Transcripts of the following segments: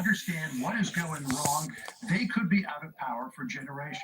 understand what is going wrong. They could be out of power for generations.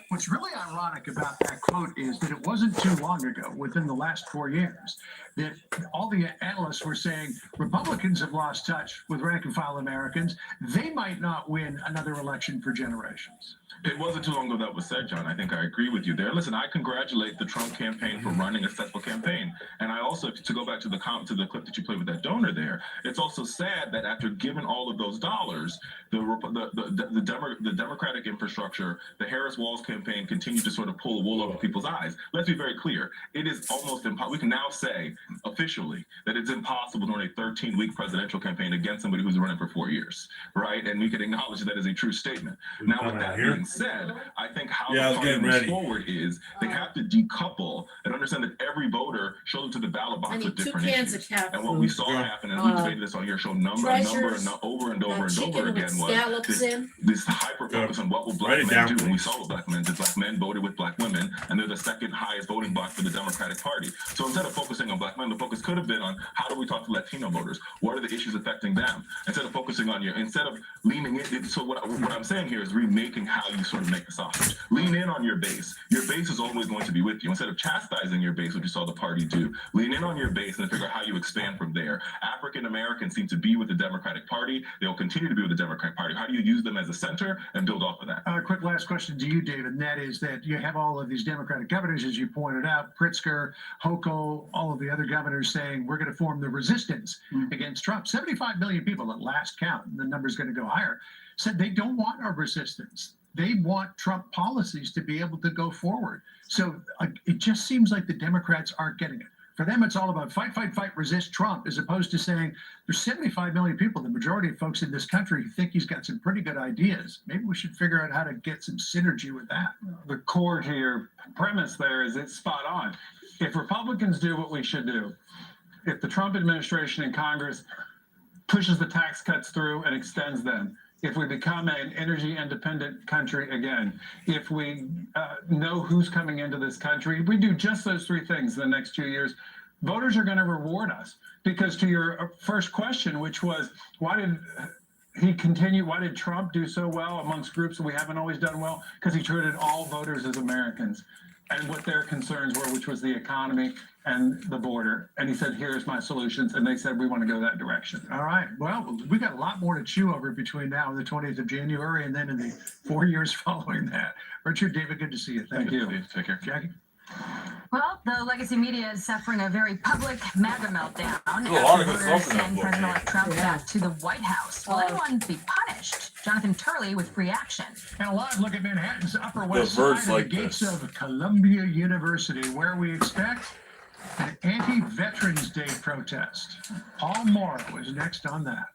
What's really ironic about that quote is that it wasn't too long ago, within the last 4 years, that all the analysts were saying Republicans have lost touch with rank and file Americans. They might not win another election for generations. It wasn't too long ago that was said, John. I think I agree with you there. Listen, I congratulate the Trump campaign for running a successful campaign. And I also, to go back to the clip that you played with that donor there, it's also sad that after giving all of those dollars, the Democratic infrastructure, the Harris-Walz campaign continued to sort of pull the wool over people's eyes. Let's be very clear. It is almost impossible. We can now say officially that it's impossible to run a 13-week presidential campaign against somebody who's running for 4 years, right? And we can acknowledge that is a true statement. Now, with that being said, I think how the party moves forward is they have to decouple and understand that every voter shows up to the ballot box with different issues. And what we saw happen, and we debated this on your show over and over again, was this hyper focus on what will black men do. And we saw what black men did. Black men voted with black women, and they're the second highest voting bloc for the Democratic Party. So instead of focusing on black men, the focus could have been on how do we talk to Latino voters? What are the issues affecting them? Instead of focusing on instead of leaning in. So what I'm saying here is remaking how you sort of make the sausage. Lean in on your base. Your base is always going to be with you. Instead of chastising your base, which you saw the party do, lean in on your base and figure out how you expand from there. African Americans seem to be with the Democratic Party. They'll continue to be with the Democratic Party. How do you use them as a center and build off of that? Quick last question to you, David, and that is that you have all of these Democratic governors, as you pointed out, Pritzker, Hochul, all of the other governors saying we're going to form the resistance against Trump. 75 million people at last count, and the number's going to go higher, said they don't want our resistance. They want Trump policies to be able to go forward. So it just seems like the Democrats aren't getting it. For them, it's all about fight, fight, fight, resist Trump, as opposed to saying there's 75 million people, the majority of folks in this country, who think he's got some pretty good ideas. Maybe we should figure out how to get some synergy with that. The core to your premise there is it's spot on. If Republicans do what we should do, if the Trump administration and Congress pushes the tax cuts through and extends them, if we become an energy independent country again, if we know who's coming into this country, if we do just those three things in the next 2 years, voters are going to reward us. Because to your first question, which was, why did Trump do so well amongst groups that we haven't always done well? Because he treated all voters as Americans and what their concerns were, which was the economy and the border. And he said, here's my solutions. And they said, we want to go that direction. All right. Well, we got a lot more to chew over between now and the 20th of January and then in the 4 years following that. Richard, David, good to see you. Thank you. Take care. Jackie? Well, the legacy media is suffering a very public MAGA meltdown lot of after voters send President-elect Trump back to the White House. Will anyone be punished? Jonathan Turley with free action. And a live look at Manhattan's Upper West Side at the gates of Columbia University, where we expect an anti-Veterans Day protest. Paul Moore was next on that.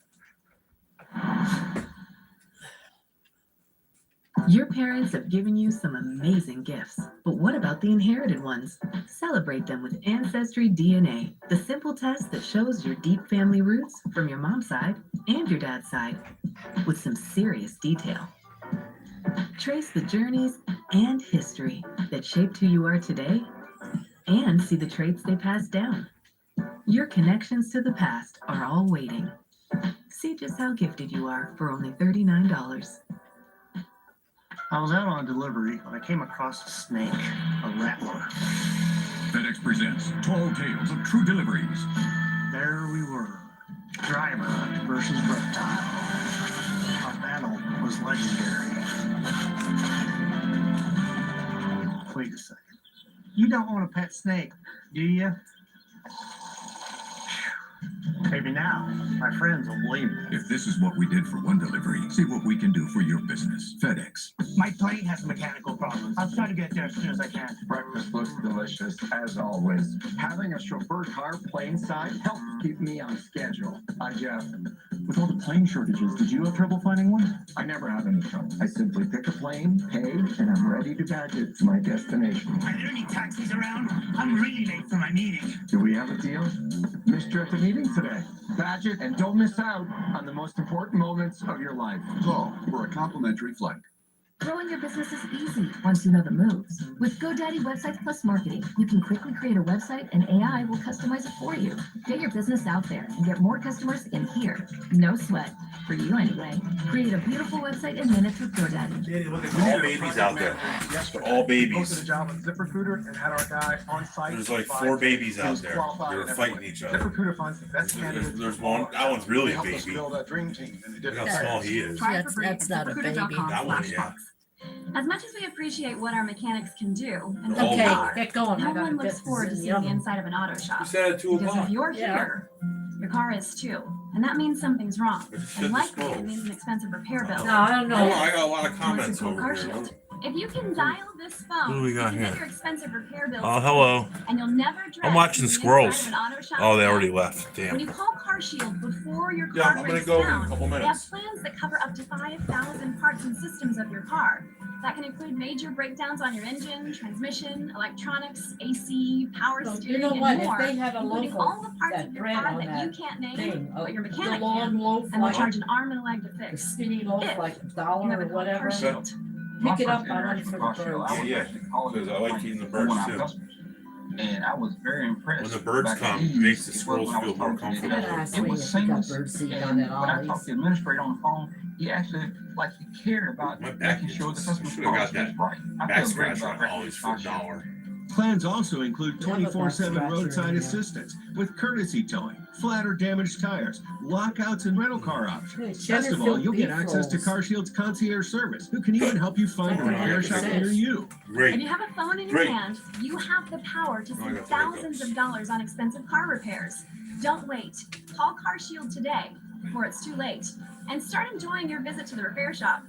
Your parents have given you some amazing gifts, but what about the inherited ones? Celebrate them with Ancestry DNA, the simple test that shows your deep family roots from your mom's side and your dad's side, with some serious detail. Trace the journeys and history that shaped who you are today, and see the traits they passed down. Your connections to the past are all waiting. See just how gifted you are for only $39. I was out on a delivery when I came across a snake, a rattler. FedEx presents 12 Tales of True Deliveries. There we were, driver versus reptile. Our battle was legendary. Wait a second. You don't own a pet snake, do you? Maybe now, my friends will believe me. If this is what we did for one delivery, see what we can do for your business. FedEx. My plane has mechanical problems. I'll try to get there as soon as I can. Breakfast looks delicious, as always. Having a chauffeur car plane side helps keep me on schedule. Hi, Jeff. With all the plane shortages, did you have trouble finding one? I never have any trouble. I simply pick a plane, pay, and I'm ready to badge it to my destination. Are there any taxis around? I'm really late for my meeting. Do we have a deal? Missed you at the meeting today. Badge it and don't miss out on the most important moments of your life. Call for a complimentary flight. Growing your business is easy once you know the moves. With GoDaddy Websites Plus Marketing, you can quickly create a website and AI will customize it for you. Get your business out there and get more customers in here. No sweat. For you anyway. Create a beautiful website in minutes with GoDaddy. All babies out there. They're all Posted a babies. job at ZipRecruiter and had our guy on site. There's like by 4 babies he out was there. qualified They're and fighting everything. each other. ZipRecruiter finds the best candidates. There's one. That one's really They helped us baby. build a dream team, and they did Look it. how small he is. Try it That's- for free that's at not a baby. That one, yeah. ZipRecruiter.com/fox. As much as we appreciate what our mechanics can do, and They're all Okay, baby. get going. no I gotta one get looks forward to this in seeing the oven. inside of an auto shop. You said at 2 Because if o'clock. you're Yeah. here, your car is too. And that means something's wrong. I just And said likely the it means an expensive repair bill. No, I don't Oh, know. I got a lot of Unless comments you call over Car here. Shield. If you can dial this phone, What do we got you can get here? your expensive repair bills. Oh, hello. And you'll never dread I'm watching seeing the squirrels. inside of an auto shop Oh, they again. already left. When Damn. you call Car Shield before your Yeah, car I'm gonna breaks go in a down, couple they have minutes. plans that cover up to 5,000 parts and systems of your car. That can include major breakdowns on your engine, transmission, electronics, AC, power So, steering, you know and what? If more, they had a including loaf all the of parts that of your bread car on that you that can't name, thing, but your the mechanic long can, loaf, and they'll like charge an arm and a leg to the fix. skinny loaf, If like a You dollar have or a Car whatever. Shield. Pick it up, I want it for the birds. Yeah. Because I like eating the birds too. And I was very impressed. When the birds Back come, in it makes the it squirrels was when I feel was more talking to the comfortable. guy. Last It week, was we got seamless. bird seed And down at when I Ollie's. talked to the administrator on the phone, he actually like he cared about My back making sure the itches. customer Should've got that right. I Back feel great scratcher about on that. Ollie's for $1. Plans also include You have a back 24/7 scratcher roadside in there. assistance with courtesy towing, flat or damaged tires, lockouts, and rental car options. Hey, Best of all, Chesterfield you'll get beef access to rolls. Car Shield's concierge service, who can even help you find a Oh, repair yeah, shop it near is. you. If Great. you have a phone in your Great. hand, you have the power to Oh, I save got the thousands hiccups. of dollars on expensive car repairs. Don't wait. Call Car Shield today before it's too late and start enjoying your visit to the repair shop.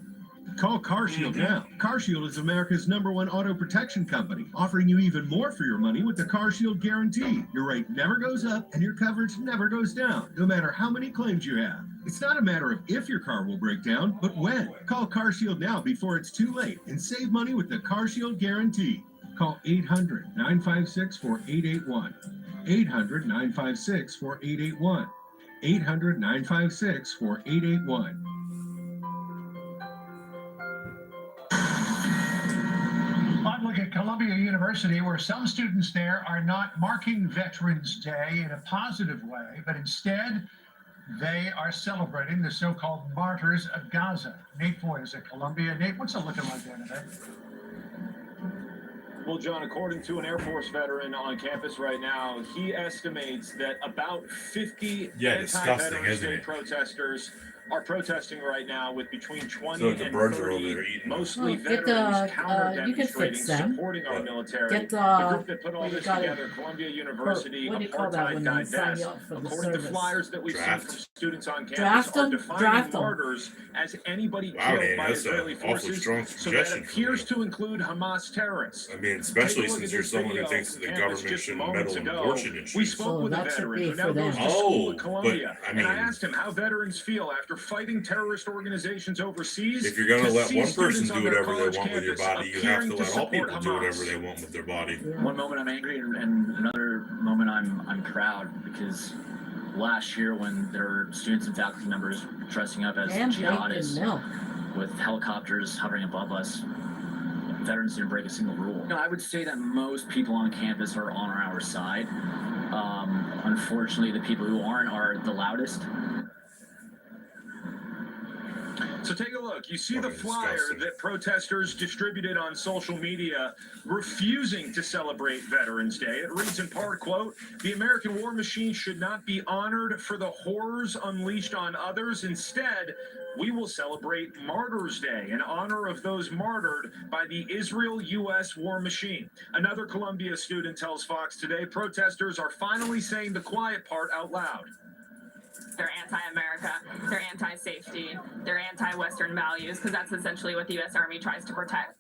Call Car Shield now. Car Shield is America's #1 auto protection company, offering you even more for your money with the Car Shield guarantee. Your rate never goes up and your coverage never goes down, no matter how many claims you have. It's not a matter of if your car will break down, but when. Call Car Shield now before it's too late and save money with the Car Shield guarantee. Call 800-956-4881. 800-956-4881. 800-956-4881. I'm looking at Columbia University, where some students there are not marking Veterans Day in a positive way, but instead they are celebrating the so-called martyrs of Gaza. Nate Foy is at Columbia. Nate, what's it looking like there today? Well, John, according to an Air Force veteran on campus right now, he estimates that about 50 disgusting, anti-Veterans isn't Day it? protesters are protesting right now, with between 20 So the and birds are over 30 there eating. mostly Well, get veterans the, counter you can demonstrating fix them. supporting our military. Get The group that put all what you this gotta- together, Columbia University, what do you call that Apartheid when they sign Divest, you up for the according to service? flyers that we've Draft. seen from students on campus, Draft are them, defining draft them. martyrs as anybody Wow, killed man, by that's Israeli an awfully forces. strong So that suggestion for appears me. to include Hamas terrorists. I mean, Take especially a look since at you're this someone who video thinks that the from campus government just shouldn't moments meddle in ago. abortion We issues. spoke So with a that should veteran be who now for goes them. to school Oh, at Columbia, but, I and I mean- asked him how veterans feel after fighting terrorist organizations overseas. If you're gonna to let see one person students do on their whatever they college want with your campus body, you have appearing to let all support people do whatever Hamas. they want with their body. Yeah. One moment I'm angry, and another moment I'm proud, because last year when there were students and faculty members dressing up as And bacon jihadists milk. with helicopters hovering above us, veterans didn't break a single rule. No, I would say that most people on campus are on our side. Unfortunately, the people who aren't are the loudest. So take a look. You see the Fucking flyer disgusting. that protesters distributed on social media refusing to celebrate Veterans Day. It reads in part, quote, "The American war machine should not be honored for the horrors unleashed on others. Instead, we will celebrate Martyrs Day in honor of those martyred by the Israel-U.S. war machine." Another Columbia student tells Fox today protesters are finally saying the quiet part out loud. They're anti-America, they're anti-safety, they're anti-Western values, because that's essentially what the U.S. Army tries to protect.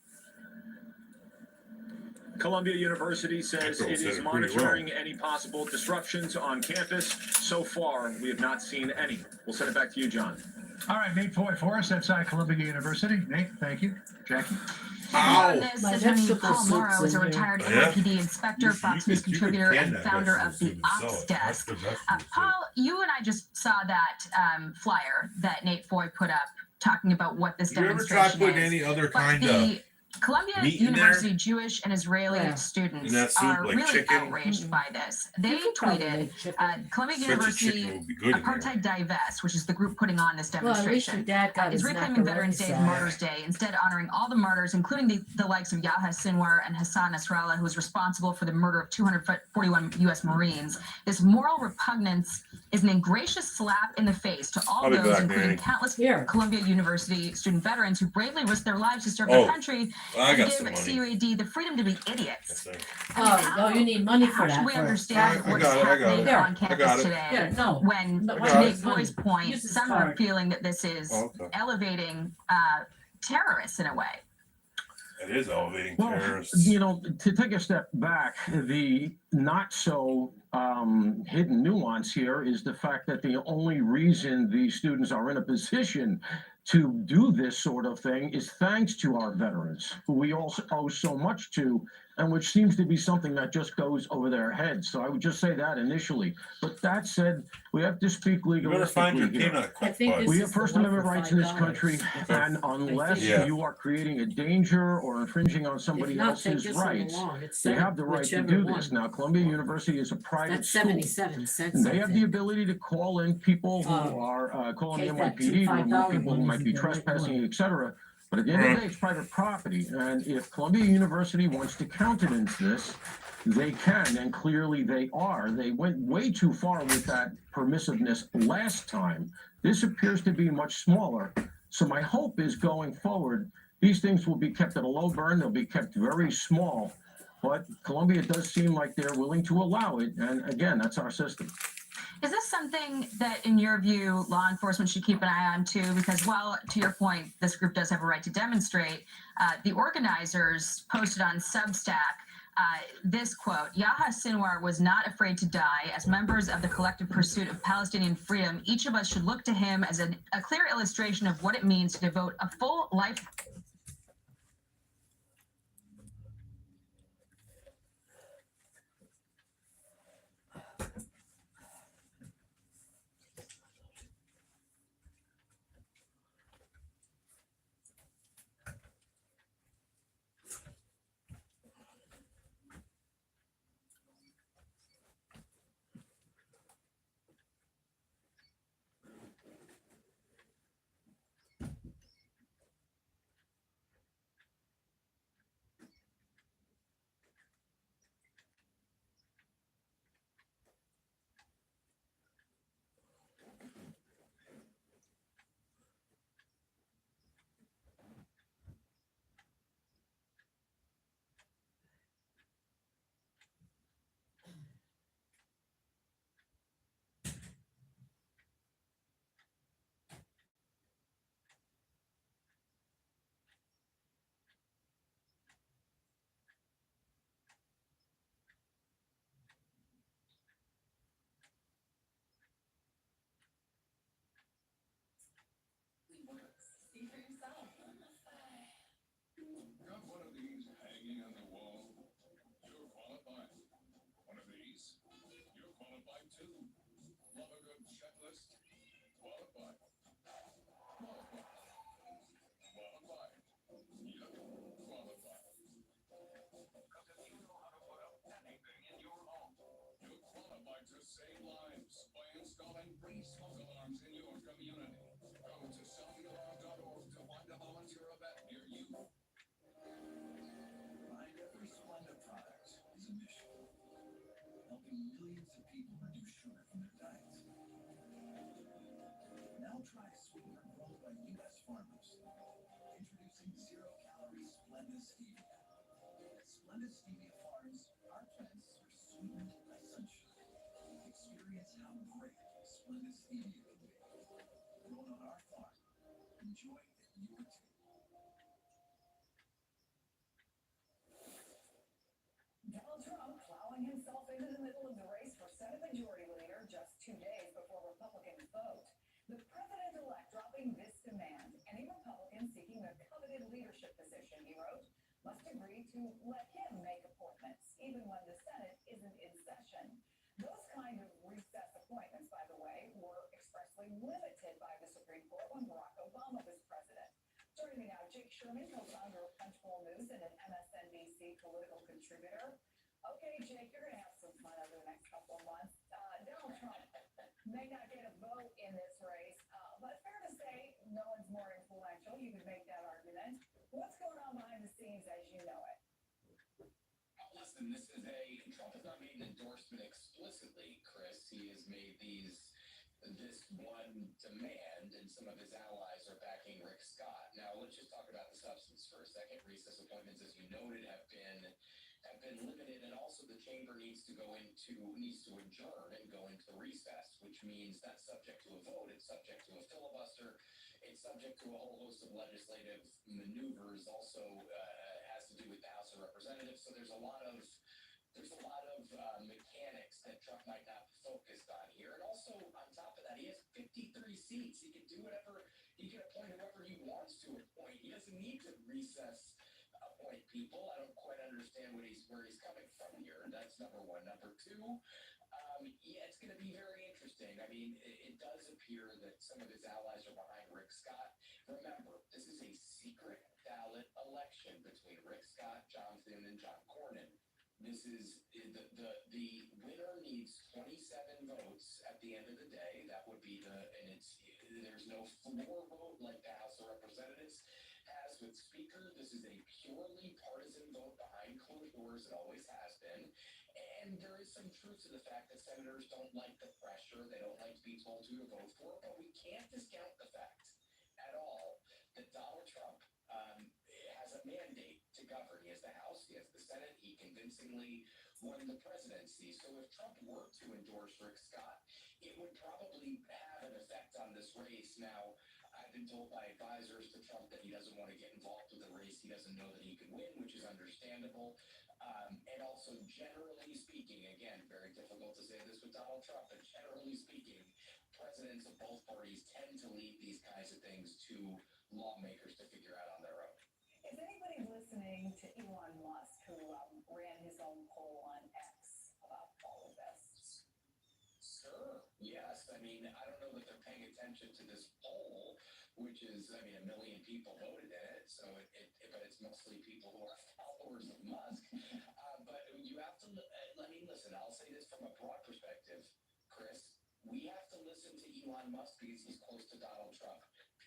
Columbia University says April it said is it pretty monitoring any possible disruptions on campus. So far, we have not seen any. We'll send it back to you, John. All right, Nate Foy for us outside Columbia University. Nate, thank you. Jackie? Ow! This My is Attorney vegetable Paul Morrow soup's is a in here. retired Oh, yeah? NYPD inspector, Fox News contributor, and founder of the Ops Desk. Paul, you and I just saw that flyer that Nate Foy put up talking about what this You ever try demonstration putting is. any other But kind of the Columbia meat in University there? Jewish and Israeli In students that soup, are like really chicken? outraged by this. They tweeted, Columbia Such a University chicken would be good in there. Apartheid Divest, which is the group putting on this Well, at least your demonstration, dad got his is reclaiming macaroni Veterans Day as salad. Martyrs Day, instead honoring all the martyrs, including the likes of Yahya Sinwar and Hassan Nasrallah, who was responsible for the murder of 241 U.S. Marines. This moral repugnance is an ingracious slap in the face to all I'll be those, back, including Nanny. countless Here. Columbia University student veterans who bravely risked their lives to serve Oh, their country I and got give some money. CUAD the freedom to be idiots. That's it. Oh, you need money for How that. should we for- understand I what's got it, I got happening it. on I got campus it. today Yeah, no. when, No, to I got Nate it. Boyd's point, Use his some are card. feeling that this is Oh, okay. elevating terrorists in a way. It is elevating Well, terrorists. you know, to take a step back, the not so hidden nuance here is the fact that the only reason these students are in a position to do this sort of thing is thanks to our veterans, who we also owe so much to, and which seems to be something that just goes over their heads. So I would just say that initially. But that said, we have to speak You better find your legalistically here. peanut I quick, think bud. this We is have the First one Amendment for rights in this $5. country, and unless Yeah. you are creating a danger or infringing on somebody If not, take else's this one rights, along. It's they have the right to whichever do one. this. Now, Columbia University is a private That's school. 77 cents. And they I have the think. ability to call in people who Oh, are calling the take that NYPD, to remove $5 people who one might be isn't the right trespassing, one. et cetera. But at the end of the day, it's private property. And if Columbia University wants to countenance this, they can, and clearly they are. They went way too far with that permissiveness last time. This appears to be much smaller. So my hope is going forward, these things will be kept at a low burn. They'll be kept very small. But Columbia does seem like they're willing to allow it. And again, that's our system. Is this something that, in your view, law enforcement should keep an eye on too? Because while, to your point, this group does have a right to demonstrate, the organizers posted on Substack this quote: Yahya Sinwar was not afraid to die. As members of the collective pursuit of Palestinian freedom, each of us should look to him as a clear illustration of what it means to devote a full life. Got one of these hanging on the wall? You're qualified. One of these? You're qualified too. Love a good checklist? Qualified. Qualified. Qualified. Yep, qualified. Because if you know how to put up anything in your home, you're qualified to save lives by installing free smoke alarms in your community. Come to soundalarm.org to find a volunteer event near you. Behind every Splenda product is a mission, helping millions of people reduce sugar from their diets. Now try a sweetener grown by U.S. farmers. Introducing zero-calorie Splenda Stevia. At Splenda Stevia Farms, our plants are sweetened by sunshine. Experience how great Splenda Stevia can be. Grown on our farm. Enjoy at your table. Donald Trump plowing himself into the middle of the race for Senate Majority Leader just 2 days before Republicans vote. The president-elect dropping this demand: any Republican seeking the coveted leadership position, he wrote, must agree to let him make appointments, even when the Senate isn't in session. Those kind of recess appointments, by the way, were expressly limited by the Supreme Court when Barack Obama was president. Sherman, co-founder of Punchbowl News and an MSNBC political contributor. Okay, Jake, you're going to have some fun over the next couple of months. Donald Trump may not get a vote in this race, but fair to say, no one's more influential. You could make that argument. What's going on behind the scenes as you know it? Listen, Trump has not made an endorsement explicitly, Chris. He has made this one demand, and some of his allies are backing Rick Scott. Now, let's just talk about the substance for a second. Recess appointments, as you noted, have been limited, and also the chamber needs to adjourn and go into recess, which means that's subject to a vote. It's subject to a filibuster. It's subject to a whole host of legislative maneuvers. Also, has to do with the House of Representatives. So there's a lot of mechanics that Trump might not be focused on here. And also, on top of that, he has 53 seats. He can do whatever, he can appoint whoever he wants to appoint. He doesn't need to recess appoint people. I don't quite understand where he's coming from here. That's number one. Number two, it's going to be very interesting. I mean, it does appear that some of his allies are behind Rick Scott. Remember, this is a secret ballot election between Rick Scott, John Thune, and John Cornyn. This is the winner needs 27 votes at the end of the day. That would be there's no floor vote like the House of Representatives has with Speaker. This is a purely partisan vote behind closed doors. It always has been. And there is some truth to the fact that senators don't like the pressure. They don't like to be told who to vote for. But we can't discount the fact at all that Donald Trump has a mandate to govern. He has the House, he has the Senate, he convincingly won the presidency. So if Trump were to endorse Rick Scott, it would probably have an effect on this race. Now, I've been told by advisors to Trump that he doesn't want to get involved with the race. He doesn't know that he could win, which is understandable. And also, generally speaking, again, very difficult to say this with Donald Trump, but generally speaking, presidents of both parties tend to leave these kinds of things to lawmakers to figure out on their own. Is anybody listening to Elon Musk, who ran his own poll on X about all of this? Sure. Yes. I mean, I don't know that they're paying attention to this poll, which is, I mean, 1 million people voted in it. So but it's mostly people who are followers of Musk. But you have to, listen, I'll say this from a broad perspective, Chris. We have to listen to Elon Musk because he's close to Donald Trump,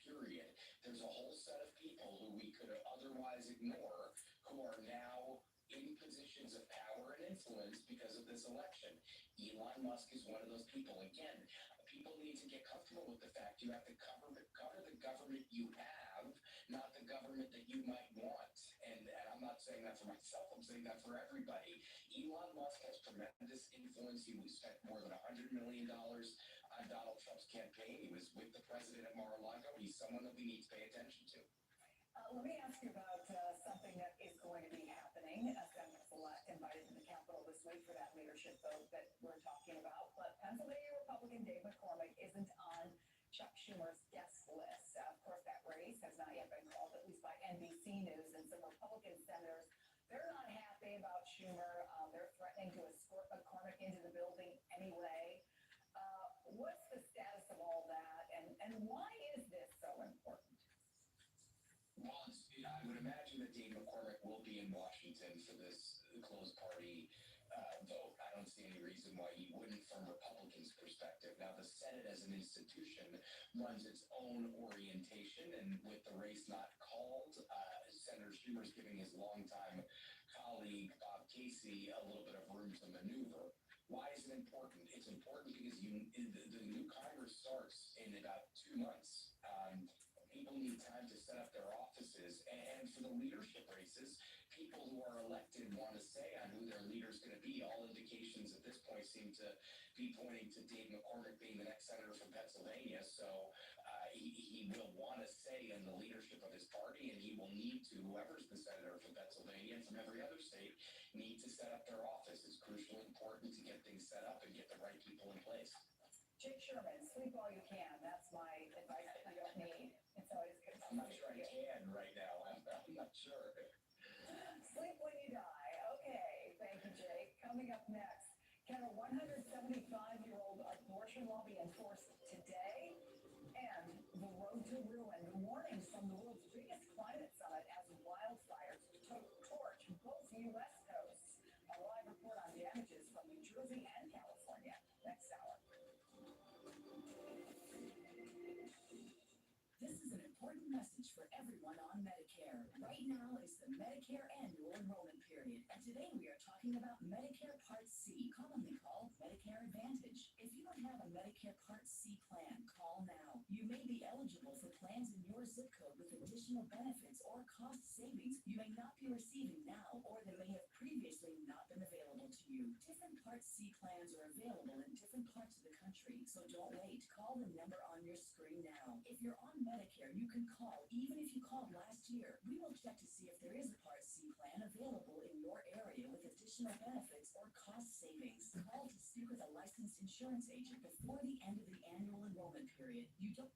period. There's a whole set of people who we could otherwise ignore who are now in positions of power and influence because of this election. Elon Musk is one of those people. Again, people need to get comfortable with the fact you have to cover the government you have, not the government that you might want. And I'm not saying that for myself, I'm saying that for everybody. Elon Musk has tremendous influence. He spent more than $100 million on Donald Trump's campaign. He was with the president at Mar-a-Lago. He's someone that we need to pay attention to. Let me ask you about something that is going to be happening. Senators-elect invited to the Capitol this week for that leadership vote that we're talking about. But Pennsylvania Republican Dave McCormick isn't on Chuck Schumer's guest list. Of course, that race has not yet been called, at least by NBC News. And some Republican senators, they're not happy about Schumer. They're threatening to escort McCormick into the building anyway. What's the status of all that? And why is this so important? Well, I would imagine that Dave McCormick will be in Washington for this closed party vote. I don't see any reason why he wouldn't from Republicans' perspective. Now, the Senate as an institution runs its own orientation, and with the race not called, Senator Schumer's giving his longtime colleague, Bob Casey, a little bit of room to maneuver. Why is it important? It's important because the new Congress starts in about 2 months. People need time to set up their offices, and for the leadership races, people who are elected want to say on who their leader is going to be. All indications at this point seem to be pointing to Dave McCormick being the next senator from Pennsylvania. So he will want to say in the leadership of his party, and he will need to, whoever's the senator from Pennsylvania and from every other state, need to set up their office. It's crucially important to get things set up and get the right people in place. Jake Sherman, sleep all you can. That's my advice that you don't need. It's always good. I'm not sure I can right now. I'm not sure. Sleep when you die. Okay, thank you, Jake. Coming up next, can a 175-year-old abortion law be enforced today? And the road to ruin. Warnings from the world's biggest climate summit everyone on Medicare. Right now is the Medicare annual enrollment period, and today we are talking about Medicare Part C, commonly called Medicare Advantage. If you don't have a Medicare Part C plan, call now. You may be eligible for plans in your zip code with additional benefits or cost savings you may not be receiving now or that may have previously not been available to you. Different Part C plans are available in different parts of the country, so don't wait. Call the number on your screen now. If you're on Medicare, you can call even if you called last year. We will check to see if there is a Part C plan available in your area with additional benefits or cost savings. Call to speak with a licensed insurance agent before the end of the annual enrollment period. You don't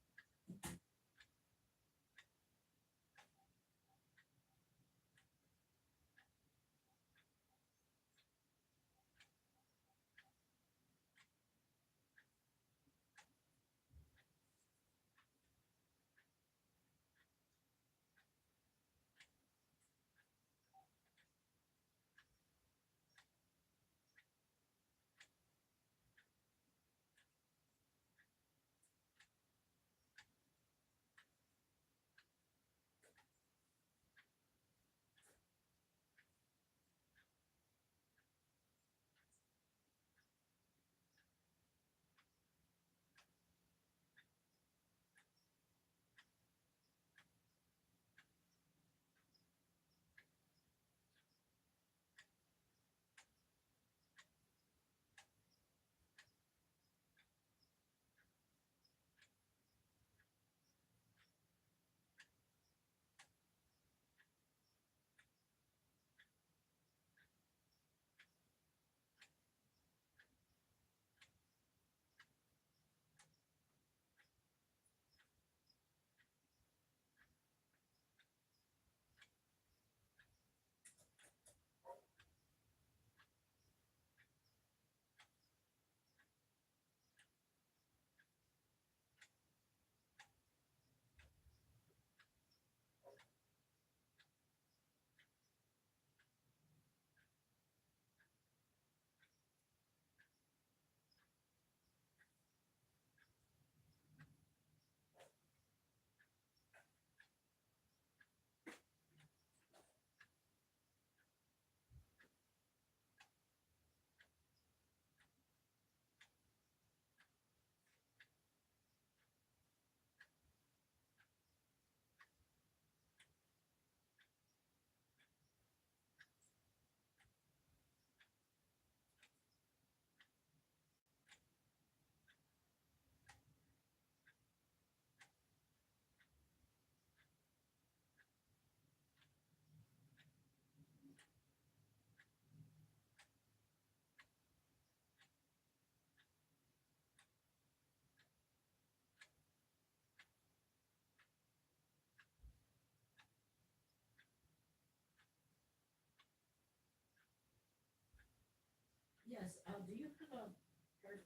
Yes, do you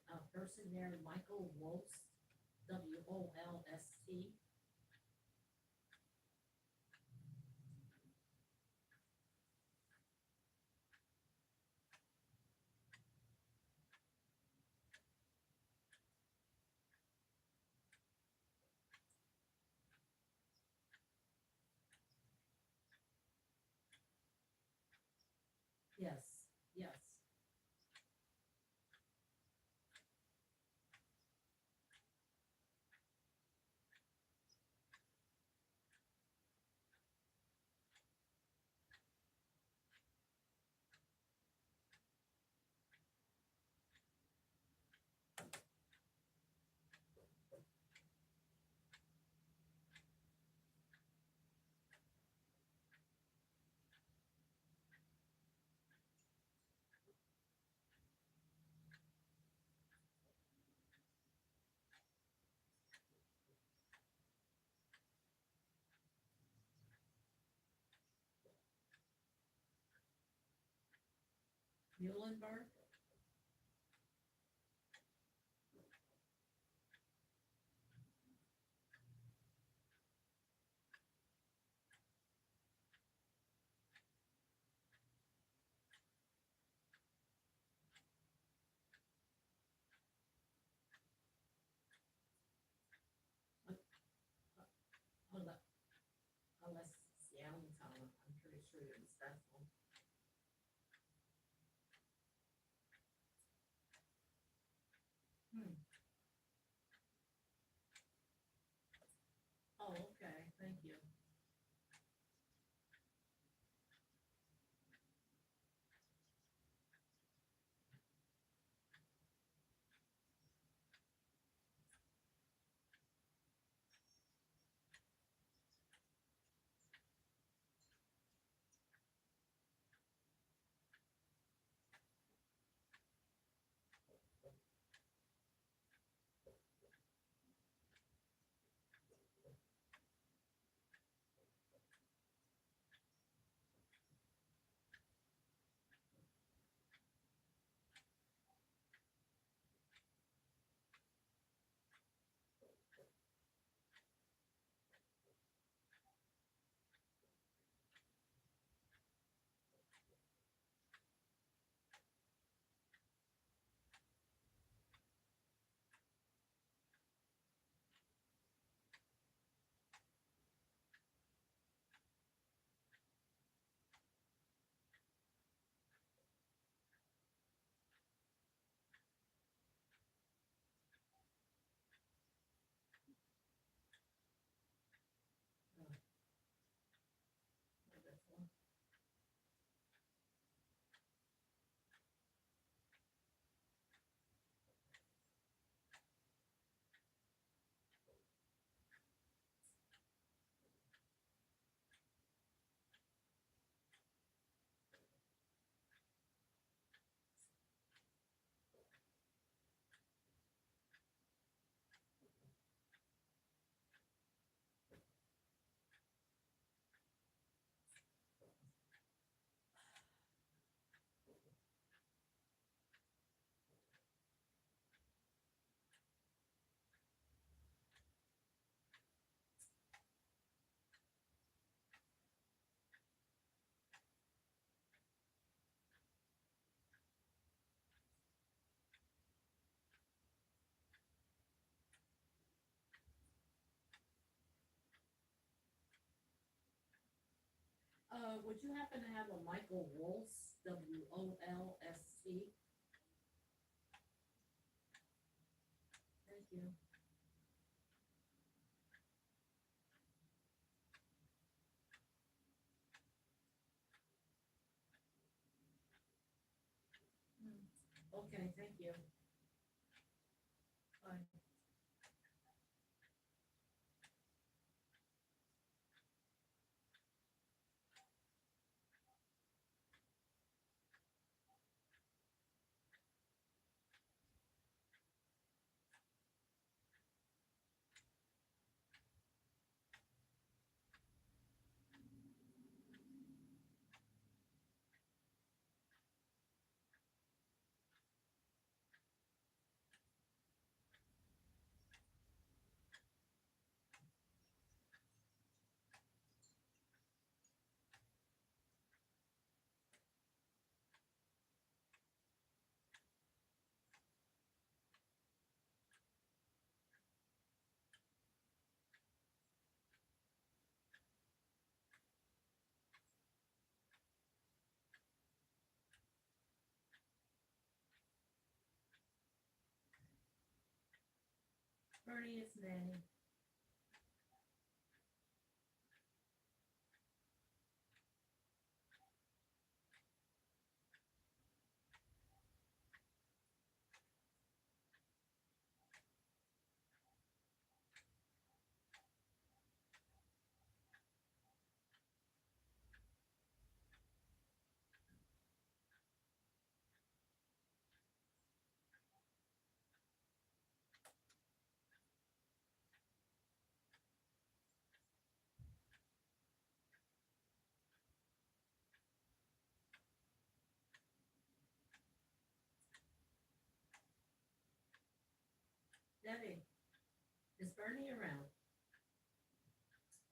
have a person there, Michael Wolst, Wolst? Yes, yes. Muhlenberg? Hold on. anniversary of his festival. Hmm. Oh, okay, thank you. Would you happen to have a Michael Wolst, Wolst? Thank you. Okay, thank you. Bye. Bernie, it's Nanny. Debbie, is Bernie around?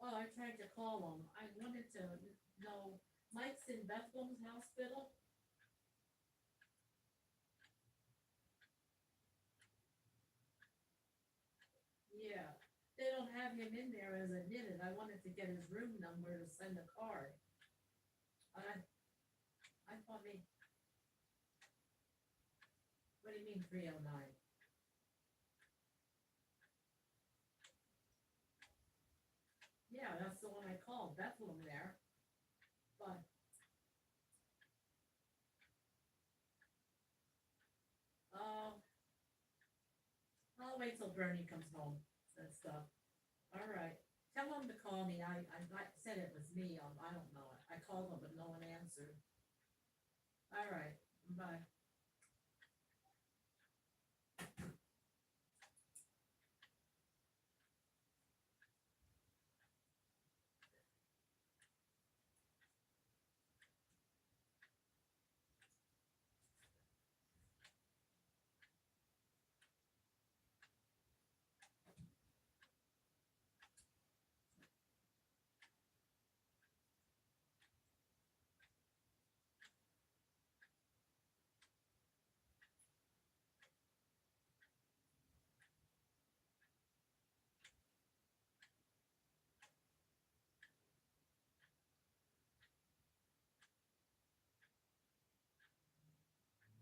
Oh, I tried to call him. I wanted to know, Mike's in Bethlehem's hospital? Yeah, they don't have him in there as admitted. I wanted to get his room number to send a card. I thought me. What do you mean 309? Yeah, that's the one I called, Bethlehem there. But I'll wait till Bernie comes home and stuff. All right. Tell him to call me. I said it was me. I don't know it. I called him, but no one answered. All right. Bye.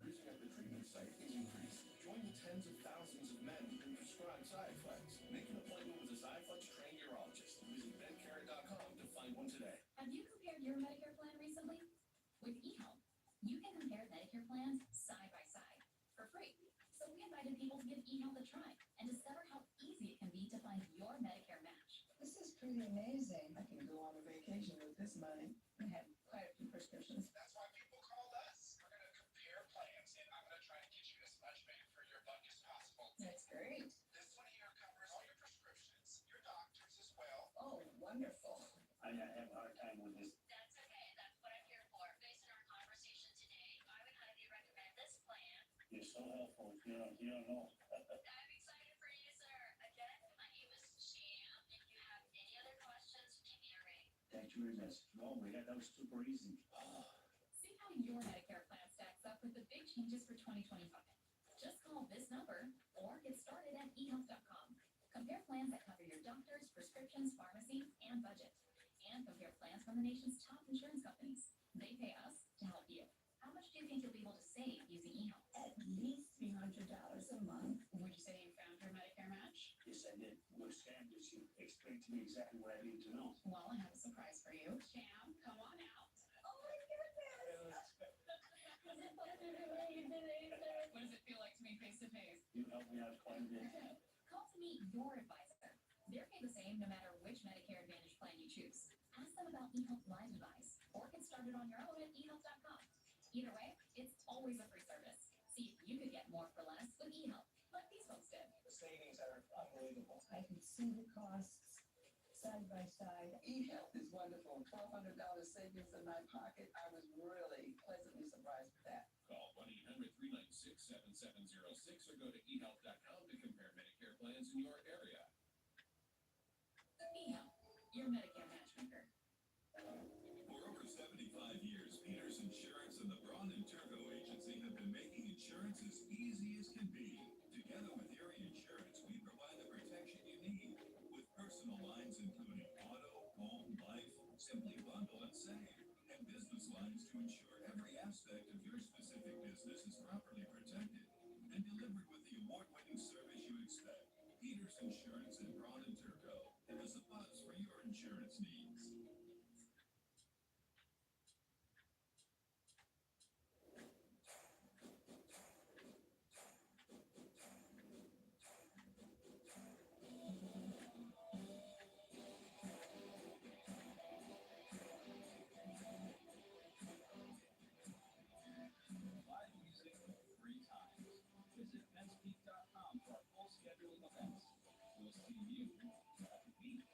Using at the treatment site is increased. Join the tens of thousands of men who can prescribe Xiaflex. Make an appointment with a Xiaflex trained urologist. Visit Medicare.com to find one today. Have you compared your Medicare plan recently? With eHealth, you can compare Medicare plans side by side for free. So we invited people to give eHealth a try and discover how easy it can be to find your Medicare match. This is pretty amazing. I can go on a vacation with this money. I have quite a few prescriptions. That's why people called us. We're going to compare plans, and I'm going to try to get you as much bang for your buck as possible. That's great. This one here covers all your prescriptions, your doctors as well. Oh, wonderful. I have a hard time with this. That's okay. That's what I'm here for. Based on our conversation today, I would highly recommend this plan. You're so helpful. You don't know. I'm excited for you, sir. Again, my name is Sham. If you have any other questions, give me a ring. Thanks for your message. No, that was super easy. See how your Medicare plan stacks up with the big changes for 2025. Just call this number or get started at eHealth.com. Compare plans that cover your doctors, prescriptions, pharmacy, and budget. And compare plans from the nation's top insurance companies. They pay us to help you. How much do you think you'll be able to save using eHealth? At least $300 a month. Would you say you found your Medicare match? Yes, I did. What scam did you explain to me exactly what I need to know? Well, I have a surprise for you. Sham, come on out. Oh my goodness. What does it feel like to meet face to face? You helped me out quite a bit. Call to meet your advisor. They're paid the same no matter which Medicare Advantage plan you choose. Ask them about eHealth Live advice or get started on your own at eHealth.com. Either way, it's always a free service. See if you could get more for less with eHealth, like these folks did. The savings are unbelievable. I can see the costs side by side. eHealth is wonderful. $1,200 savings in my pocket. I was really pleasantly surprised with that. Call 1-800-396-7706 or go to eHealth.com to compare Medicare plans in your area. eHealth, your Medicare matchmaker. For over 75 years, Peters Insurance and the Braun and Turco Agency have been making insurance as easy as can be. Together with Erie Insurance, we provide the protection you need with personal lines including auto, home, life, simply bundle and save, and business lines to ensure every aspect of your specific business is properly protected and delivered with the award-winning service you expect. Peters Insurance and Braun and Turco. Give us a buzz for your insurance needs. Live music 3 times. Visit eventpeak.com for our full schedule of events. We'll see you at the peak.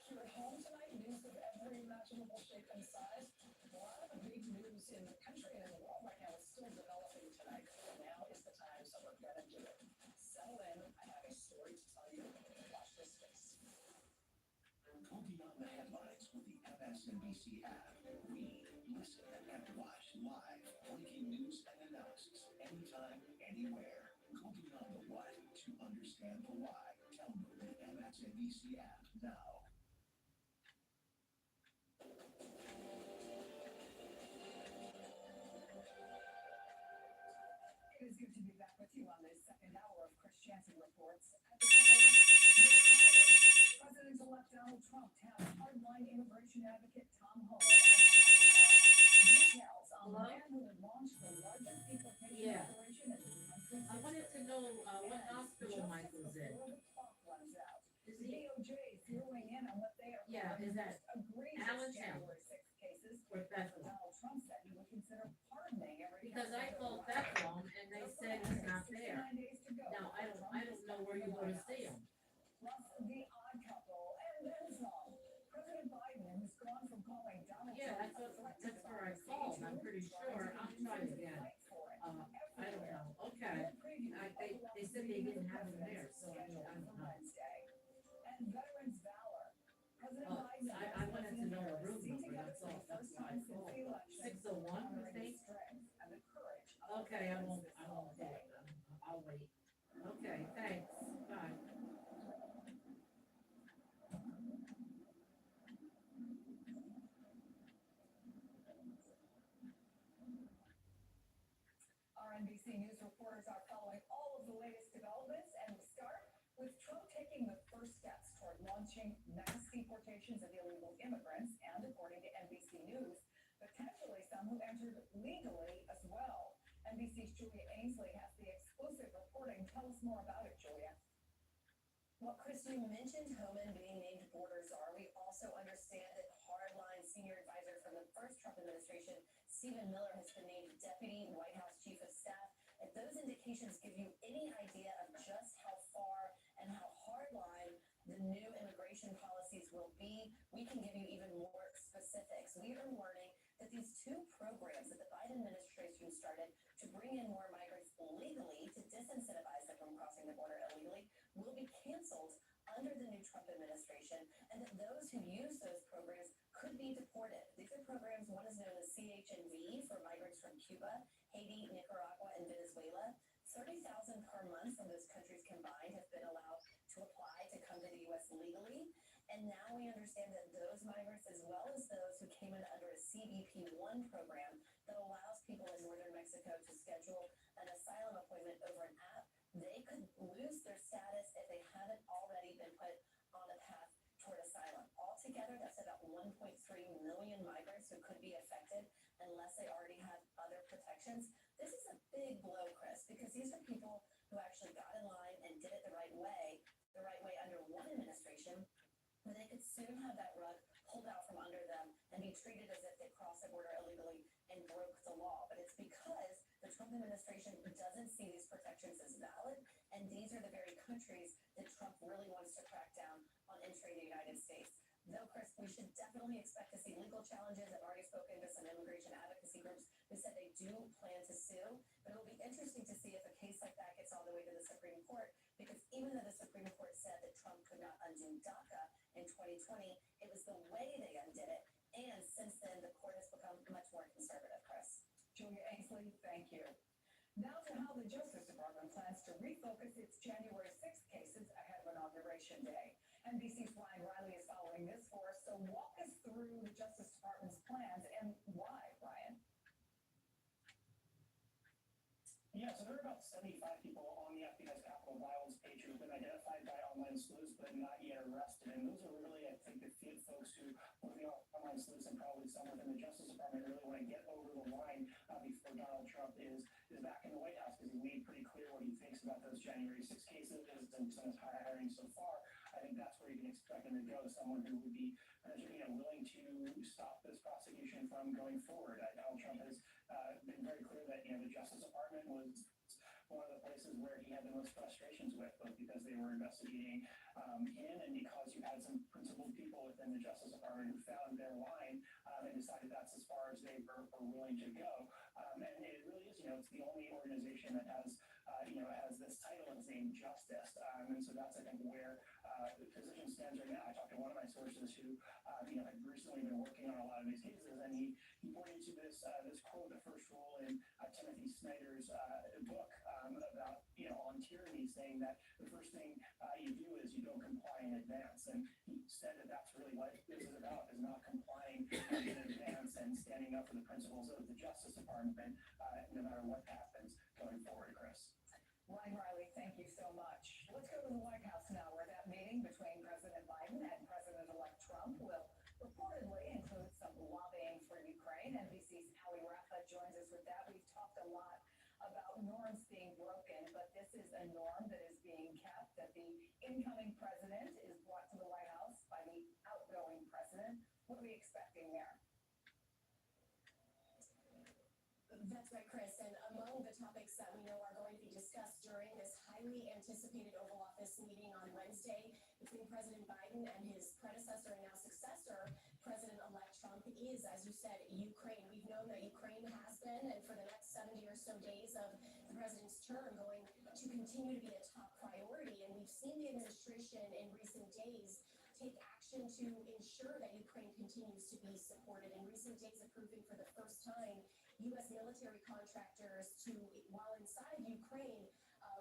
Here at home tonight, news of every imaginable shape and size. A lot of the big news in the country and in the world right now is still developing tonight. Now is the time, so we're gonna do it. Settle in. I have a story to tell you. Watch this space. Go beyond the headlines with the MSNBC app. Read, listen, and watch live breaking news and analysis anytime, anywhere. Go beyond the what to understand the why. Download the MSNBC app now. to you on this second hour of Chris Jansen Reports. At the tower, President-elect Donald Trump tapped hardline immigration advocate Tom Homan details on the man who would launch the largest deportation operation in this country's I wanted to know what hospital Michael's in. before the clock runs out. Is The he, DOJ is zeroing in on what they are Yeah, calling is the that most egregious Allentown? January 6th cases. or Bethel? Donald Trump said he would consider pardoning every Because I called Bethel and they said he's not there. Now, I don't know where you go to see him. Plus, the odd couple, and then some. President Biden, who's gone from calling Donald Yeah, Trump that's a threat to where I democracy called, to I'm pretty sure. I'll try again. fight for it. I don't know. Okay. They said they didn't have him there, so I don't know. Wednesday. And veterans valor. President Oh, Biden. I wanted to know a room seizing number, up that's for all. the first That's why I time since called. the election. 601, I honoring think. the strength and the courage of Okay, I won't this do it then. I'll wait. Okay, thanks. Bye. Our NBC News reporters are following all of the latest developments, and we start with Trump taking the first steps toward launching mass deportations of illegal immigrants, and according to NBC News, potentially some who entered legally as well. NBC's Julia Ainsley has the exclusive reporting. Tell us more about it, Julia. Well, Chris, you mentioned Homan being named border czar. We also understand that hardline senior advisor from the first Trump administration, Stephen Miller, has been named deputy White House chief of staff. If those indications give you any idea of just how far and how hardline the new immigration policies will be, we can give you even more specifics. We are learning that these two programs that the Biden administration started to bring in more migrants legally, to disincentivize them from crossing the border illegally, will be canceled under the new Trump administration, and that those who use those programs could be deported. These are programs, one is known as CH&V for migrants from Cuba, Haiti, Nicaragua, and Venezuela. 30,000 per month from those countries combined have been allowed to apply to come to the U.S. legally. And now we understand that those migrants, as well as those who came in under a CBP-1 program that allows people in northern Mexico to schedule an asylum appointment over an app, they could lose their status if they haven't already been put on a path toward asylum. Altogether, that's about 1.3 million migrants who could be affected unless they already have other protections. This is a big blow, Chris, because these are people who actually got in line and did it the right way under one administration, where they could soon have that rug pulled out from under them and be treated as if they crossed the border illegally and broke the law. But it's because the Trump administration doesn't see these protections as valid, and these are the very countries that Trump really wants to crack down on entering the United States. Though, Chris, we should definitely expect to see legal challenges. I've already spoken to some immigration advocacy groups who said they do plan to sue, but it'll be interesting to see if a case like that gets all the way to the Supreme Court, because even though the Supreme Court said that Trump could not undo DACA in 2020, it was the way they undid it, and since then, the court has become much more conservative, Chris. Julia Ainsley, thank you. Now to how the Justice Department plans to refocus its January 6th cases ahead of Inauguration Day. NBC's Brian Riley is following this for us, so walk us through the Justice Department's plans and why, Brian. Yeah, so there are about 75 people on the FBI's Capitol violence page who have been identified by online sleuths but not yet arrested. And those are really, I think, the folks who, both the online sleuths and probably some within the Justice Department, really want to get over the line before Donald Trump is back in the White House, because he made pretty clear what he thinks about those January 6 cases and some of his hiring so far. I think that's where you can expect him to go, someone who would be willing to stop this prosecution from going forward. Donald Trump has been very clear that the Justice Department was one of the places where he had the most frustrations with, both because they were investigating him and because you had some principled people within the Justice Department who found their line and decided that's as far as they were willing to go. And it really is, it's the only organization that has this title, it's named Justice. And so that's, I think, where the position stands right now. I talked to one of my sources who, had recently been working on a lot of these cases, and he pointed to this quote, the first rule in Timothy Snyder's book about, on tyranny, saying that the first thing you do is you don't comply in advance. And he said that that's really what this is about, is not complying in advance and standing up for the principles of the Justice Department, no matter what happens going forward, Chris. Ryan Riley, thank you so much. Let's go to the White House now, where that meeting between President Biden and President-elect Trump will reportedly include some lobbying for Ukraine. NBC's Ali Rafa joins us with that. We've talked a lot about norms being broken, but this is a norm that is being kept, that the incoming president is brought to the White House by the outgoing president. What are we expecting there? That's right, Chris. And among the topics that we know are going to be discussed during this highly anticipated Oval Office meeting on Wednesday between President Biden and his predecessor and now successor, President-elect Trump, is, as you said, Ukraine. We've known that Ukraine has been, and for the next 70 or so days of the president's term, going to continue to be a top priority. And we've seen the administration in recent days take action to ensure that Ukraine continues to be supported. In recent days, approving for the first time U.S. military contractors to, while inside Ukraine,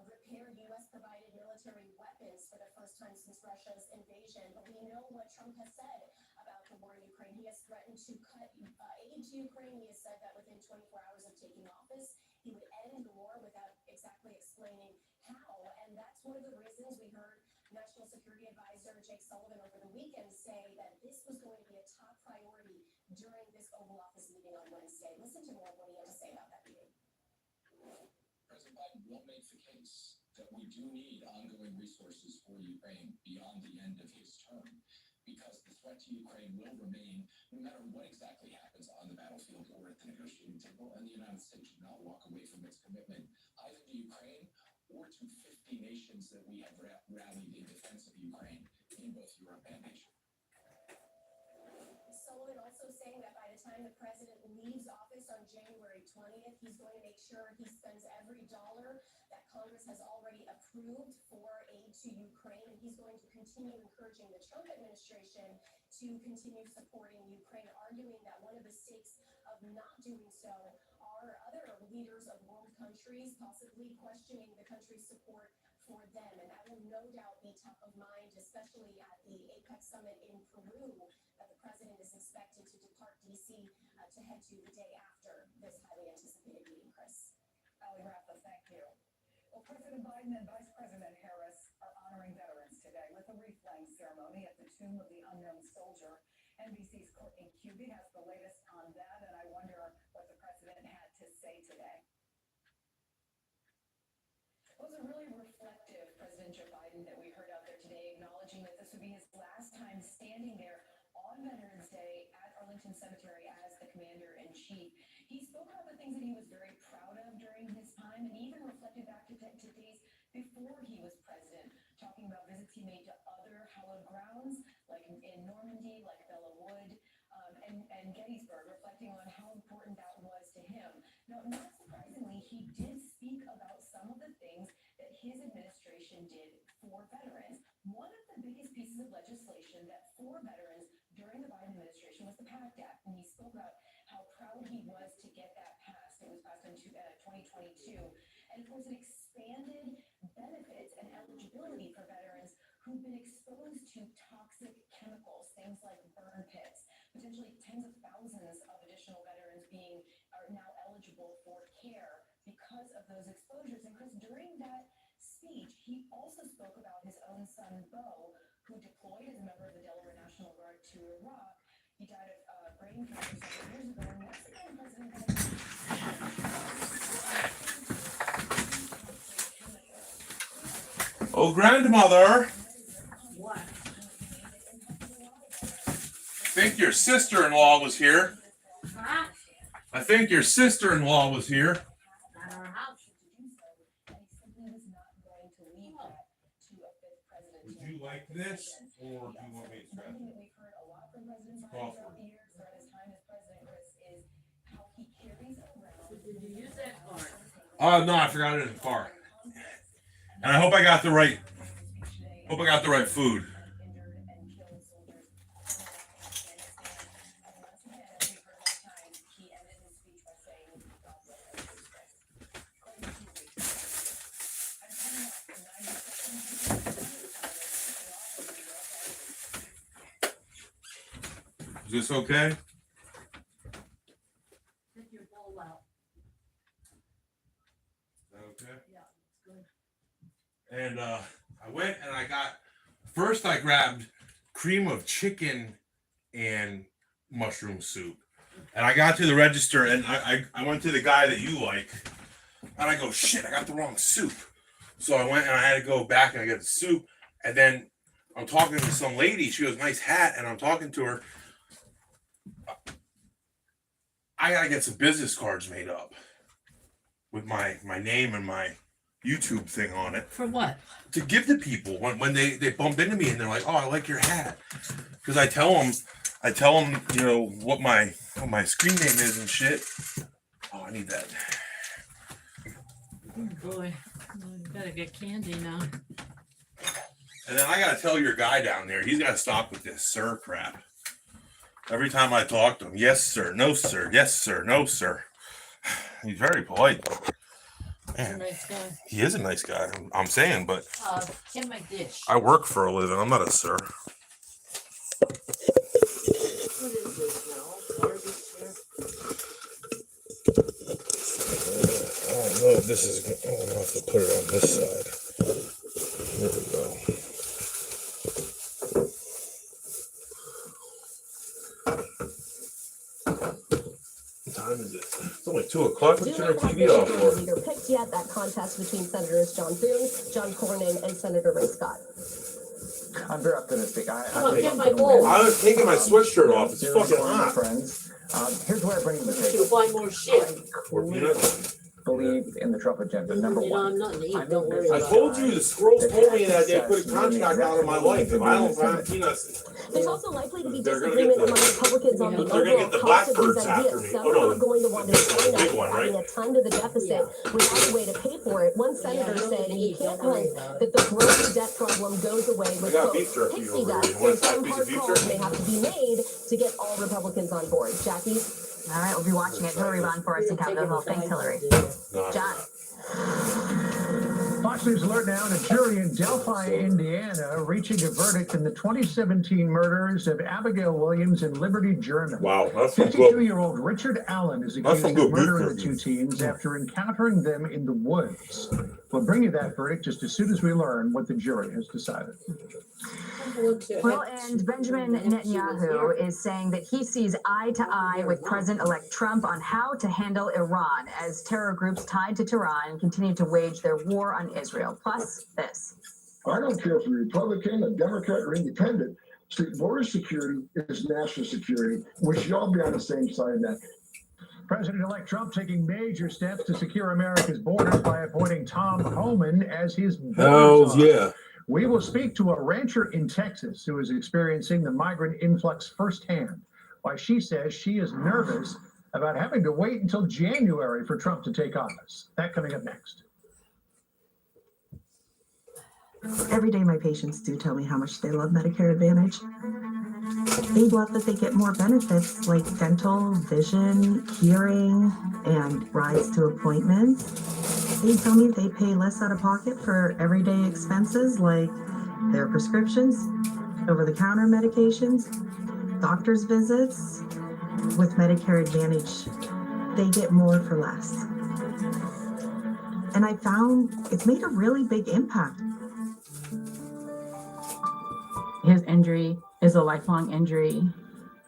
repair U.S.-provided military weapons for the first time since Russia's invasion. But we know what Trump has said about the war in Ukraine. He has threatened to cut aid to Ukraine. He has said that within 24 hours of taking office, he would end the war without exactly explaining how. And that's one of the reasons we heard National Security Advisor Jake Sullivan over the weekend say that this was going to be a top priority during this Oval Office meeting on Wednesday. Listen to more of what he had to say about that meeting. President Biden will make the case that we do need ongoing resources for Ukraine beyond the end of his term, because the threat to Ukraine will remain no matter what exactly happens on the battlefield or at the negotiating table, and the United States should not walk away from its commitment either to Ukraine or to 50 nations that we have rallied in defense of Ukraine in both Europe and Asia. Sullivan also saying that by the time the president leaves office on January 20th, he's going to make sure he spends every dollar that Congress has already approved for aid to Ukraine. And he's going to continue encouraging the Trump administration to continue supporting Ukraine, arguing that one of the stakes of not doing so are other leaders of world countries possibly questioning the country's support for them. And that will no doubt be top of mind, especially at the APEC summit in Peru that the president is expected to depart D.C. To head to the day after this highly anticipated meeting, Chris. Ali Rafa, thank you. Well, President Biden and Vice President Harris are honoring veterans today with a wreath-laying ceremony at the Tomb of the Unknown Soldier. NBC's Courtney Cuby has the latest on that, and I wonder what the president had to say today. It was a really reflective President Joe Biden that we heard out there today, acknowledging that this would be his last time standing there on Veterans Day at Arlington Cemetery as the commander-in-chief. He spoke about the things that he was very proud of during his time, and even reflected back to days before he was president, talking about visits he made to other hallowed grounds, like in Normandy, like Bella Wood, and Gettysburg, reflecting on how important that was to him. Now, not surprisingly, he did speak about some of the things that his administration did for veterans. One of the biggest pieces of legislation that for veterans during the Biden administration was the PACT Act, and he spoke about how proud he was to get that passed. It was passed in 2022, and of course, it expanded benefits and eligibility for veterans who've been exposed to toxic chemicals, things like burn pits. Potentially tens of thousands of additional veterans are now eligible for care because of those exposures. And Chris, during that speech, he also spoke about his own son, Bo, who deployed as a member of the Delaware National Guard to Iraq. He died of brain cancer several years ago, and Mexican President Oh, grandmother. What? I think your sister-in-law was here. Huh? I think your sister-in-law was here. At our house. Would you like this, or do you want me to try it? Did you use that card? No, I forgot it in the car. And I hope I got the right food. Is this okay? Take your bowl out. Is that okay? Yeah, it's good. first I grabbed cream of chicken and mushroom soup. And I got to the register and I went to the guy that you like. And I go, shit, I got the wrong soup. So I went and I had to go back and I got the soup. And then I'm talking to some lady. She goes, nice hat. And I'm talking to her. I got to get some business cards made up with my name and my YouTube thing on it. For what? To give to people when they bump into me and they're like, oh, I like your hat. Because I tell them, you know, what my screen name is and shit. Oh, I need that. Oh boy, you gotta get candy now. And then I gotta tell your guy down there, he's gotta stop with this sir crap. Every time I talk to him, yes sir, no sir, yes sir, no sir. He's very polite. He's a nice guy. He is a nice guy, I'm saying, but Get my dish. I work for a living. I'm not a sir. What is this now? Garbage here? I don't know if this is. I'm gonna have to put it on this side. There we go. What time is it? It's only 2 o'clock. Let's turn our TV off for. Leader picked yet that contest between Senators John Thune, John Cornyn, and Senator Ray Scott. I'm very optimistic. Come on, get my bowl. I was taking my sweatshirt off. It's fucking hot. Friends. Here's what I bring to the You table. buy more shit. Believe in the Trump agenda. Number You know, one. I'm not eating, don't worry I about told you the squirrels told me that they put a contract out of my life. If I don't find peanuts, There's also likely to be They're gonna disagreement get the- among Republicans on the they're gonna overall get the cost of these blackbirds after ideas. me. Some Oh, no, are going to want to this is the explain big that, one, adding right? a ton to the deficit without a way to pay for it. One senator said he can't hope that the growing debt problem goes away with got quote, beef jerky pixie over dust, here. You want so a some piece of hard beef calls jerky? may have to be made to get all Republicans on board. Jackie? All right, we'll be watching it. Hillary Ron for us in Capitol Hill. Thanks, Hillary. John. Fox News alert now, and a jury in Delphi, Indiana, reaching a verdict in the 2017 murders of Abigail Williams and Liberty German. Wow, that's some good. 52-year-old Richard Allen is That's accused some of good beef murdering the two jerky. teens after encountering them in the woods. We'll bring you that verdict just as soon as we learn what the jury has decided. Well, and Benjamin Netanyahu is saying that he sees eye to eye with President-elect Trump on how to handle Iran as terror groups tied to Tehran continue to wage their war on Israel. Plus this. I don't care if you're Republican, a Democrat, or independent. Border security is national security. We should all be on the same side of that. President-elect Trump taking major steps to secure America's borders by appointing Tom Homan as his border Hells czar. yeah. We will speak to a rancher in Texas who is experiencing the migrant influx firsthand. Why she says she is nervous about having to wait until January for Trump to take office. That coming up next. Every day my patients do tell me how much they love Medicare Advantage. They love that they get more benefits like dental, vision, hearing, and rides to appointments. They tell me they pay less out of pocket for everyday expenses like their prescriptions, over-the-counter medications, doctor's visits. With Medicare Advantage, they get more for less. And I found it's made a really big impact. His injury is a lifelong injury.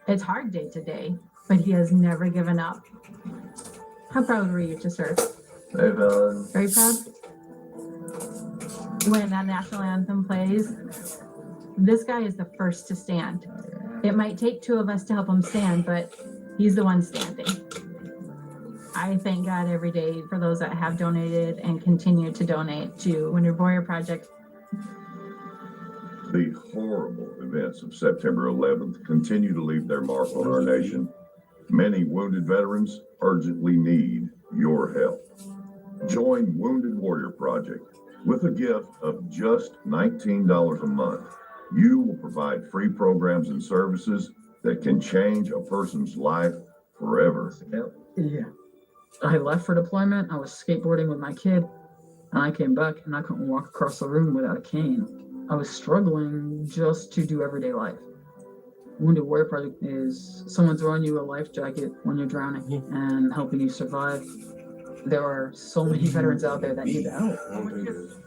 It's hard day to day, but he has never given up. How proud were you to serve? Very proud. Very proud? When that national anthem plays, this guy is the first to stand. It might take two of us to help him stand, but he's the one standing. I thank God every day for those that have donated and continue to donate to Wounded Warrior Project. The horrible events of September 11th continue to leave their mark on our nation. Many wounded veterans urgently need your help. Join Wounded Warrior Project. With a gift of just $19 a month, you will provide free programs and services that can change a person's life forever. Yeah. I left for deployment. I was skateboarding with my kid, and I came back and I couldn't walk across the room without a cane. I was struggling just to do everyday life. Wounded Warrior Project is someone throwing you a life jacket when you're drowning and helping you survive. There are so many veterans out there that need help.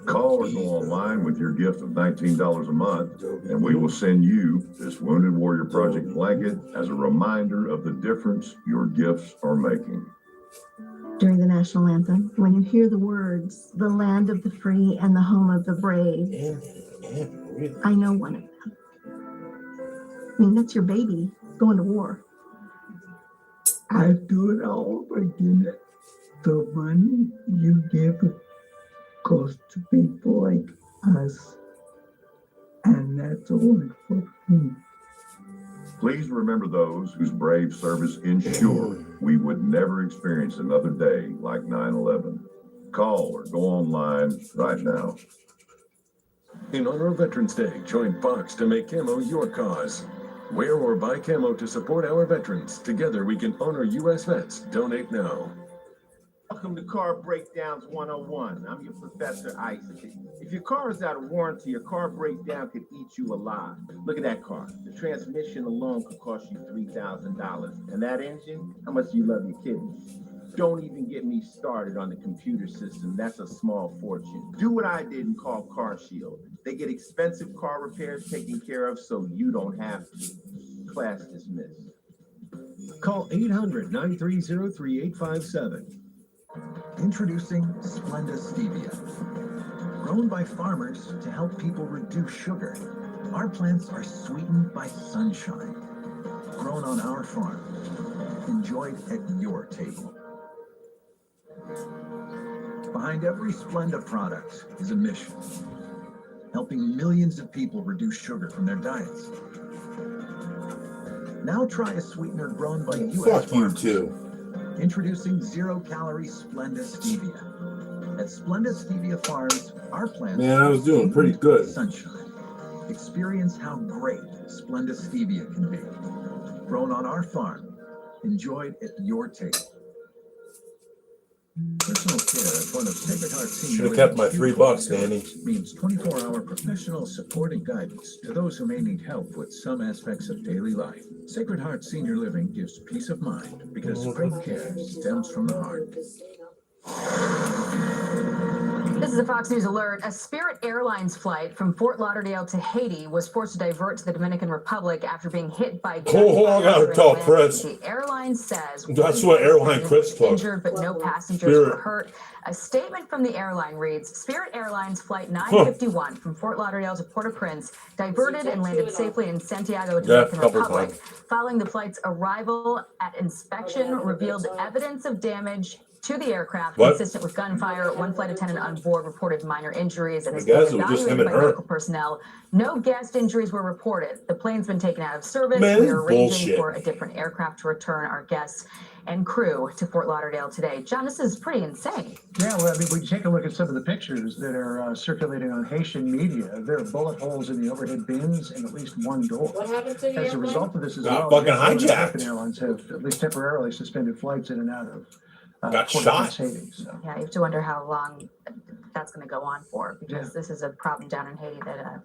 Call or go online with your gift of $19 a month, and we will send you this Wounded Warrior Project blanket as a reminder of the difference your gifts are making. During the national anthem, when you hear the words, the land of the free and the home of the brave, I know one of them. I mean, that's your baby going to war. I do it all again. The money you give goes to people like us, and that's all for me. Please remember those whose brave service ensured we would never experience another day like 9/11. Call or go online right now. In honor of Veterans Day, join Fox to make camo your cause. Wear or buy camo to support our veterans. Together we can honor U.S. vets. Donate now. Welcome to Car Breakdowns 101. I'm your Professor Isaac. If your car is out of warranty, a car breakdown could eat you alive. Look at that car. The transmission alone could cost you $3,000. And that engine? How much do you love your kids? Don't even get me started on the computer system. That's a small fortune. Do what I did and call Car Shield. They get expensive car repairs taken care of so you don't have to. Class dismissed. Call 800-930-3857. Introducing Splenda Stevia. Grown by farmers to help people reduce sugar, our plants are sweetened by sunshine. Grown on our farm, enjoyed at your table. Behind every Splenda product is a mission, helping millions of people reduce sugar from their diets. Now try a sweetener grown by U.S. farmers. Introducing zero-calorie Splenda Stevia. At Splenda Stevia Farms, our plants... Man, I was doing pretty good. Sunshine. Experience how great Splenda Stevia can be. Grown on our farm, enjoyed at your table. Personal care at one of Sacred Heart Senior Should have kept my $3, Danny. Means 24-hour professional support and guidance to those who may need help with some aspects of daily life. Sacred Heart Senior Living gives peace of mind because great care stems from the heart. This is a Fox News alert. A Spirit Airlines flight from Fort Lauderdale to Haiti was forced to divert to the Dominican Republic after being hit by Oh, I gotta tell Chris. The airline says That's what airline Chris took. Injured, but no passengers were hurt. A statement from the airline reads, Spirit Airlines Flight 951 from Fort Lauderdale to Port-au-Prince diverted and landed safely in Santiago, Dominican Republic. Following the flight's arrival at inspection, revealed evidence of damage to the aircraft consistent with gunfire. One flight attendant on board reported minor injuries and is being evaluated by medical personnel. No guest injuries were reported. The plane's been taken out of service. We are arranging for a different aircraft to return our guests and crew to Fort Lauderdale today. John, this is pretty insane. Yeah, well, I mean, when you take a look at some of the pictures that are circulating on Haitian media, there are bullet holes in the overhead bins and at least one door. What happened to the As a result of this as Got well, fucking hijacked. American Airlines have at least temporarily suspended flights in and out of got Port-au-Prince, shot. Haiti, so. Yeah, you have to wonder how long that's going to go on for, because this is a problem down in Haiti that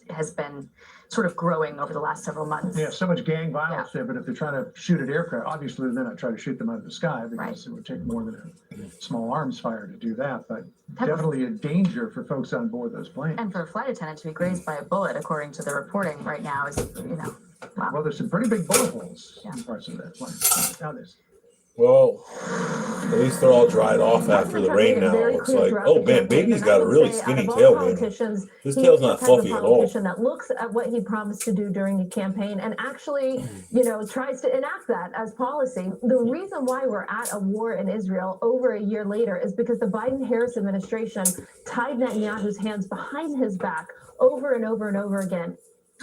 has been sort of growing over the last several months. Yeah, so much gang violence there, but if they're trying to shoot at aircraft, obviously they're not trying to shoot them out of the sky because it would take more than a small arms fire to do that, but definitely a danger for folks on board those planes. And for a flight attendant to be grazed by a bullet, according to the reporting right now, is, wow. Well, there's some pretty big bullet holes in parts of that plane. Now there's Well, at least they're all dried off after the rain now. It's like, oh man, baby's got a really skinny tail, man. His tail's not fluffy at all. That looks at what he promised to do during the campaign and actually, tries to enact that as policy. The reason why we're at a war in Israel over a year later is because the Biden-Harris administration tied Netanyahu's hands behind his back over and over and over again.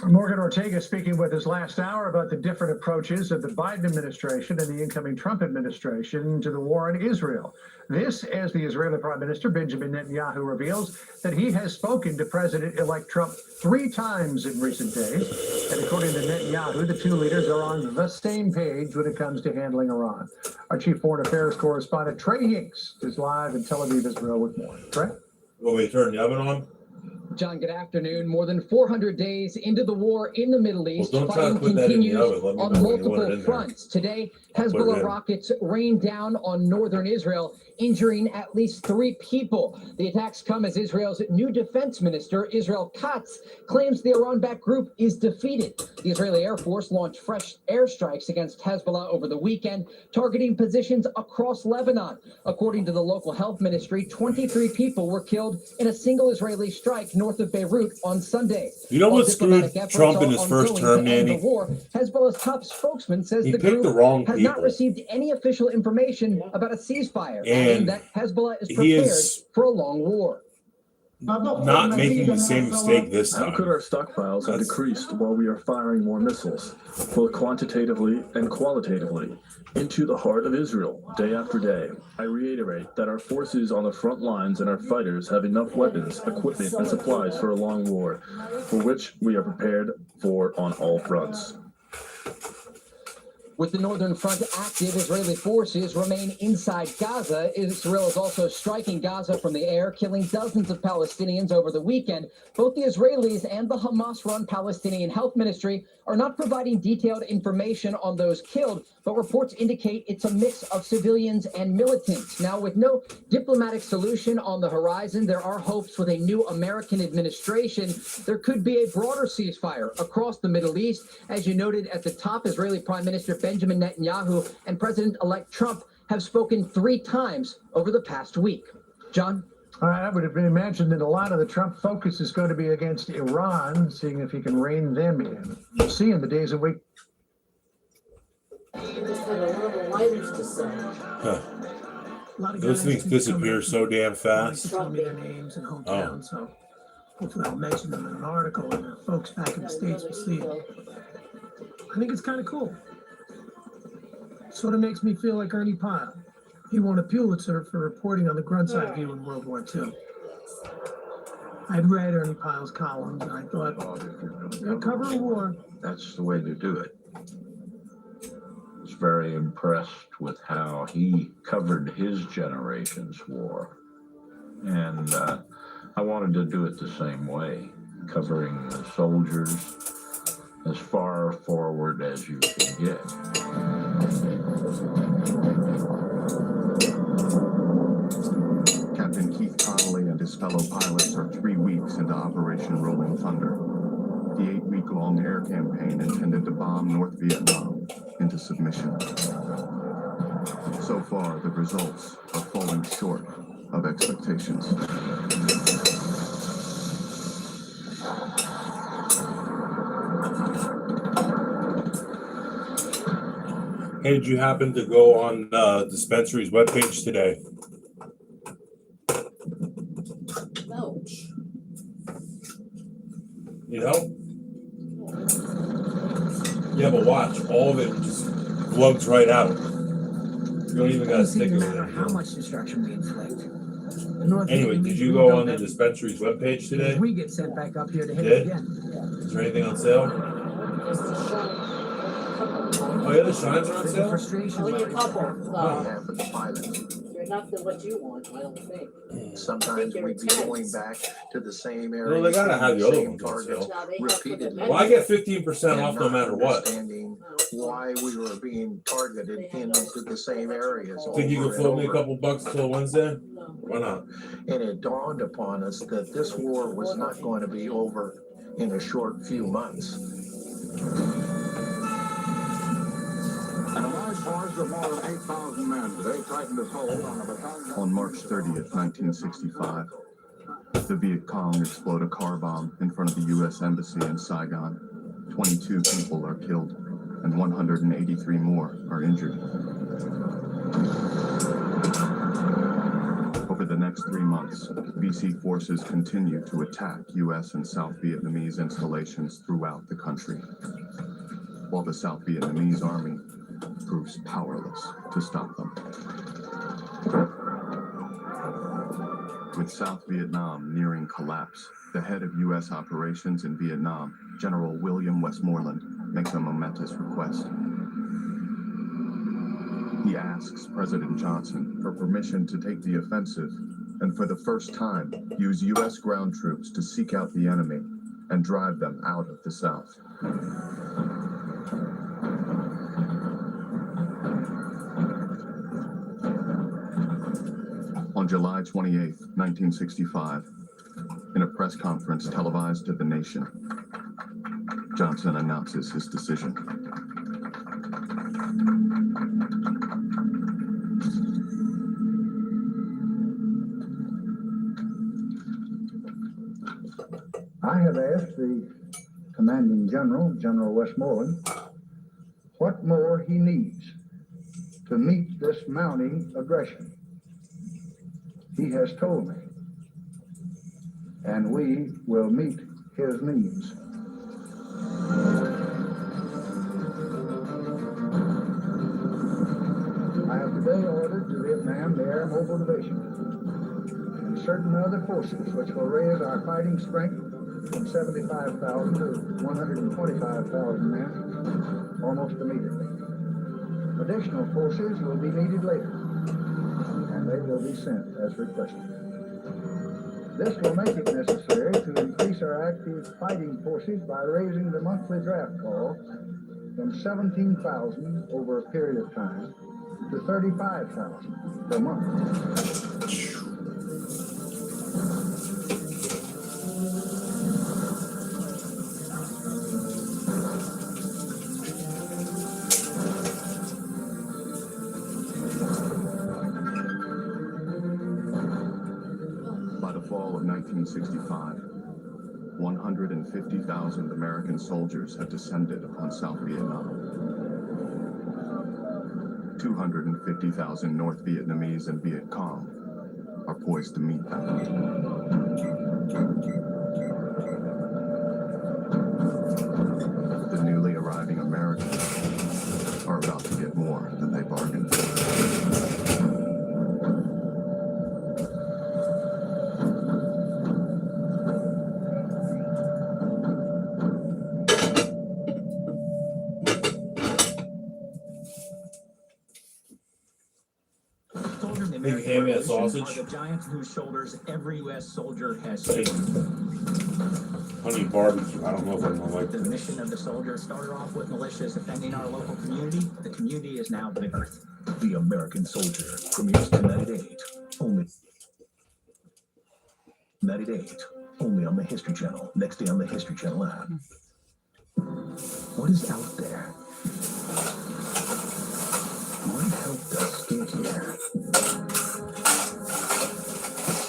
Morgan Ortega speaking with us last hour about the different approaches of the Biden administration and the incoming Trump administration to the war in Israel. This, as the Israeli Prime Minister Benjamin Netanyahu reveals that he has spoken to President-elect Trump 3 times in recent days. And according to Netanyahu, the two leaders are on the same page when it comes to handling Iran. Our chief foreign affairs correspondent, Trey Hinks, is live in Tel Aviv, Israel with more. Trey? Will we turn the oven on? John, good afternoon. More than 400 days into the war in the Middle East, don't try to fighting put that in the continues oven. Let me on know when you want it multiple in there. fronts. Today, I'll put it Hezbollah in. rockets rained down on northern Israel, injuring at least 3 people. The attacks come as Israel's new defense minister, Israel Katz, claims the Iran-backed group is defeated. The Israeli Air Force launched fresh airstrikes against Hezbollah over the weekend, targeting positions across Lebanon. According to the local health ministry, 23 people were killed in a single Israeli strike north of Beirut on Sunday. You know While what screwed diplomatic efforts Trump in are his first ongoing term, to end Manny? the war, Hezbollah's top spokesman says He the picked group the wrong has not people. received any official information about a ceasefire, adding And that Hezbollah is he prepared is for a long war. not making the same mistake this How time. could our stockpiles have decreased while we are firing more missiles, both quantitatively and qualitatively, into the heart of Israel day after day? I reiterate that our forces on the front lines and our fighters have enough weapons, equipment, and supplies for a long war, for which we are prepared for on all fronts. With the Northern Front active, Israeli forces remain inside Gaza. Israel is also striking Gaza from the air, killing dozens of Palestinians over the weekend. Both the Israelis and the Hamas-run Palestinian Health Ministry are not providing detailed information on those killed, but reports indicate it's a mix of civilians and militants. Now, with no diplomatic solution on the horizon, there are hopes with a new American administration there could be a broader ceasefire across the Middle East. As you noted at the top, Israeli Prime Minister Benjamin Netanyahu and President-elect Trump have spoken 3 times over the past week. John? I would have imagined that a lot of the Trump focus is going to be against Iran, seeing if he can rein them in. We'll see in the days and weeks. Huh. Those things disappear so damn fast. Tell me their names and hometown, so hopefully I'll mention them in an article and folks back in the States will see it. I think it's kind of cool. Sort of makes me feel like Ernie Pyle. He won a Pulitzer for reporting on the grunt's eye view in World War II. I'd read Ernie Pyle's columns and I thought, cover a war. That's the way to do it. I was very impressed with how he covered his generation's war. And I wanted to do it the same way, covering the soldiers as far forward as you can get. Captain Keith Connolly and his fellow pilots are 3 weeks into Operation Rolling Thunder, the 8-week-long air campaign intended to bomb North Vietnam into submission. So far, the results are falling short of expectations. Hey, did you happen to go on Dispensary's webpage today? No. You know? Yeah, but watch. All of it just plugs right out. You don't even gotta stick it No with matter it. how much destruction we inflict. Anyway, did you go on the Dispensary's webpage today? We get sent back up here to hit Did? it again. Is there anything on sale? Oh yeah, the shines are on sale? Only a couple, On behalf of the pilots. they're not the what you want, I don't think. Sometimes we'd be going back to the same area. Well, they gotta have the other same ones on targets sale. repeatedly. Well, I get 15% and off no not matter what. Understanding why we were being targeted into the same areas. Think you over can and fold me a over. couple bucks till Wednesday? Why not? And it dawned upon us that this war was not going to be over in a short few months. And a large force of more than 8,000 men today tightened its hold on a battalion. On March 30th, 1965, the Viet Cong explode a car bomb in front of the U.S. Embassy in Saigon. 22 people are killed, and 183 more are injured. Over the next 3 months, VC forces continue to attack U.S. and South Vietnamese installations throughout the country, while the South Vietnamese army proves powerless to stop them. With South Vietnam nearing collapse, the head of U.S. operations in Vietnam, General William Westmoreland, makes a momentous request. He asks President Johnson for permission to take the offensive and for the first time, use U.S. ground troops to seek out the enemy and drive them out of the South. On July 28, 1965, in a press conference televised to the nation, Johnson announces his decision. I have asked the commanding general, General Westmoreland, what more he needs to meet this mounting aggression. He has told me, and we will meet his needs. I have today ordered to Vietnam the Air Mobile Division and certain other forces which will raise our fighting strength from 75,000 to 125,000 men almost immediately. Additional forces will be needed later, and they will be sent as requested. This will make it necessary to increase our active fighting forces by raising the monthly draft call from 17,000 over a period of time to 35,000 per month. By the fall of 1965, 150,000 American soldiers had descended upon South Vietnam. 250,000 North Vietnamese and Viet Cong are poised to meet them. The newly arriving Americans are about to get more than they bargained for. Can you hand me a sausage? Are the giants whose shoulders every U.S. soldier has stood. Honey barbecue. I don't know if I'm gonna like The mission of the soldiers started off with militias defending our local community. The community is now the earth. The American Soldier premieres tonight at 8. Only on the History Channel. Next day on the History Channel app. What is out there? What helped us get here?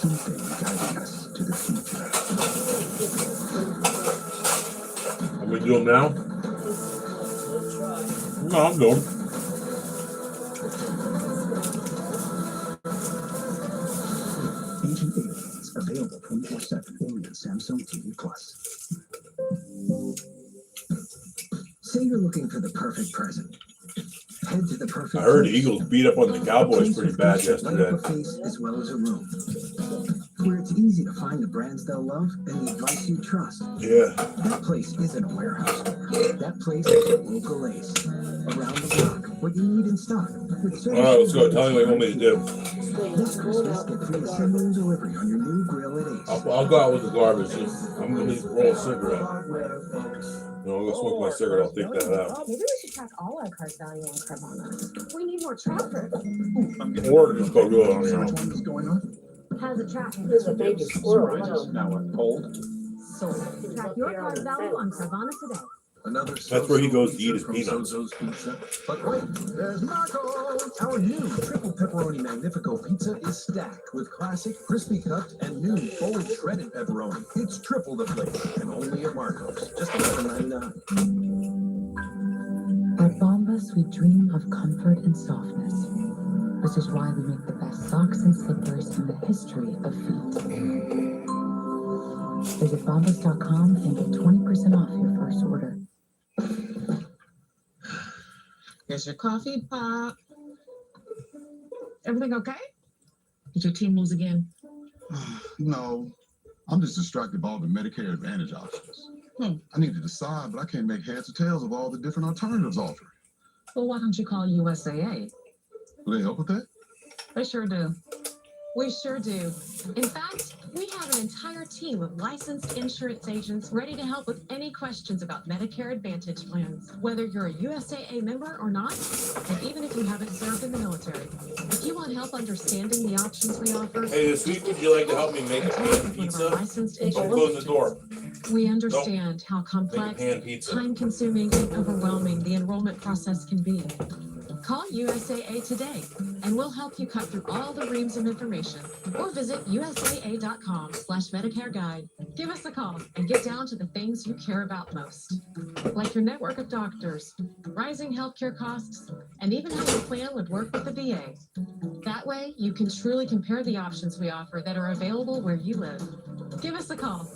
Something guiding us to the future. Can we do them now? No, I'm good. Ancient Aliens, available 24/7 only on Samsung TV Plus. Say you're looking for the perfect present. Head to the perfect. I heard the place. Eagles beat up on the Cowboys pretty bad yesterday. Light up a face as well as a room, where it's easy to find the brands they'll love and the advice you trust. Yeah. That place isn't a warehouse store. That place is a local Ace. Around the block, what you need in stock. All right, let's go. Tell me what you want me to do. This Christmas, get free assembly and delivery on your new grill at Ace. I'll go out with the garbage. I'm gonna roll a cigarette. No, I'm gonna smoke my cigarette. I'll take that out. Maybe we should track all our cars value on Carvana. We need more traffic. Or just go do it on your own. What's going on? How's it tracking? There's a baby squirrel. Now what? Cold? Sold. Track your car's value on Carvana today. Another That's where he goes to eat his from peanuts. Sozo's Pizza. But wait, there's Marco! Our new triple pepperoni Magnifico pizza is stacked with classic, crispy cut, and new bold shredded pepperoni. It's triple the flavor, and only at Marco's. Just $11.99. At Bombas, we dream of comfort and softness, which is why we make the best socks and slippers in the history of feet. Visit bombas.com and get 20% off your first order. Here's your coffee, Pop. Everything okay? Did your team lose again? No, I'm just distracted by all the Medicare Advantage options. I need to decide, but I can't make heads or tails of all the different alternatives offered. Well, why don't you call USAA? Will they help with that? They sure do. We sure do. In fact, we have an entire team of licensed insurance agents ready to help with any questions about Medicare Advantage plans, whether you're a USAA member or not, and even if you haven't served in the military. If you want help understanding the options we offer, Hey, this week, would you like to help me make a pan pizza? Don't close the door. we understand how Make a complex, pan pizza. time-consuming, and overwhelming the enrollment process can be. Call USAA today, and we'll help you cut through all the reams of information. Or visit usaa.com/Medicare Guide. Give us a call and get down to the things you care about most, like your network of doctors, rising healthcare costs, and even how your plan would work with the VA. That way, you can truly compare the options we offer that are available where you live. Give us a call.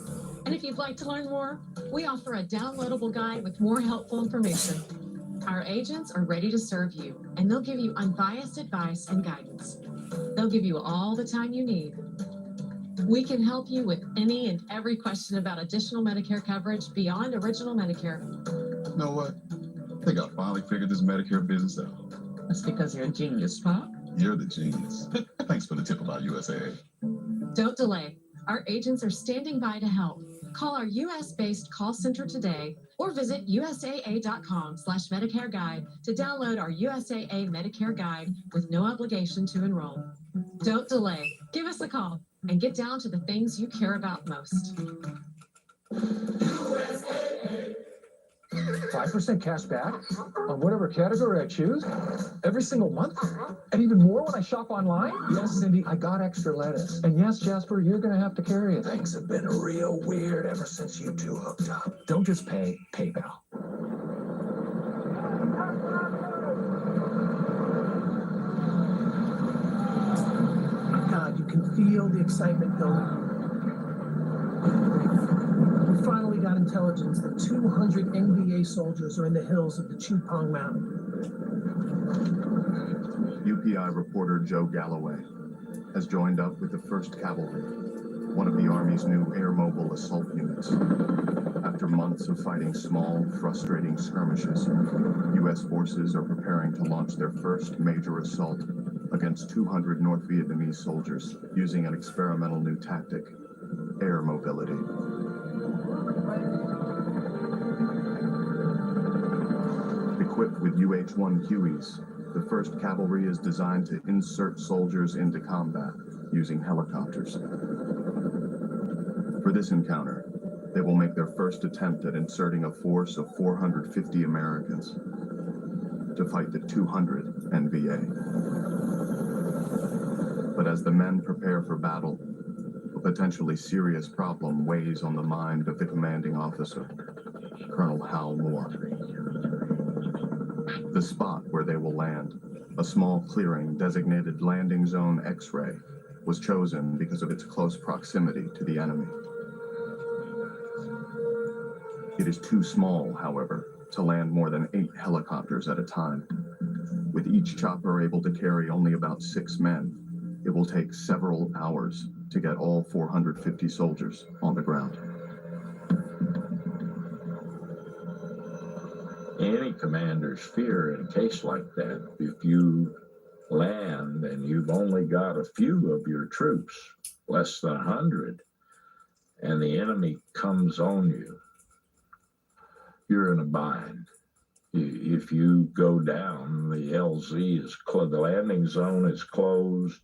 And if you'd like to learn more, we offer a downloadable guide with more helpful information. Our agents are ready to serve you, and they'll give you unbiased advice and guidance. They'll give you all the time you need. We can help you with any and every question about additional Medicare coverage beyond original Medicare. You know what? I think I finally figured this Medicare business out. That's because you're a genius, Pop. You're the genius. Thanks for the tip about USAA. Don't delay. Our agents are standing by to help. Call our U.S.-based call center today or visit usaa.com/Medicare Guide to download our USAA Medicare Guide with no obligation to enroll. Don't delay. Give us a call and get down to the things you care about most. 5% cash back on whatever category I choose every single month, and even more when I shop online. Yes, Cindy, I got extra lettuce. And yes, Jasper, you're gonna have to carry it. Things have been real weird ever since you two hooked up. Don't just pay, PayPal. God, you can feel the excitement building. We finally got intelligence that 200 NBA soldiers are in the hills of the Chupang Mountain. UPI reporter Joe Galloway has joined up with the 1st Cavalry, one of the Army's new air mobile assault units. After months of fighting small, frustrating skirmishes, U.S. forces are preparing to launch their first major assault against 200 North Vietnamese soldiers using an experimental new tactic, air mobility. Equipped with UH-1 Hueys, the 1st Cavalry is designed to insert soldiers into combat using helicopters. For this encounter, they will make their first attempt at inserting a force of 450 Americans to fight the 200 NVA. But as the men prepare for battle, a potentially serious problem weighs on the mind of the commanding officer, Colonel Hal Moore. The spot where they will land, a small clearing designated Landing Zone X-ray, was chosen because of its close proximity to the enemy. It is too small, however, to land more than 8 helicopters at a time. With each chopper able to carry only about 6 men, it will take several hours to get all 450 soldiers on the ground. Any commander's fear in a case like that, if you land and you've only got a few of your troops, less than 100, and the enemy comes on you, you're in a bind. If you go down, the LZ is closed, the landing zone is closed,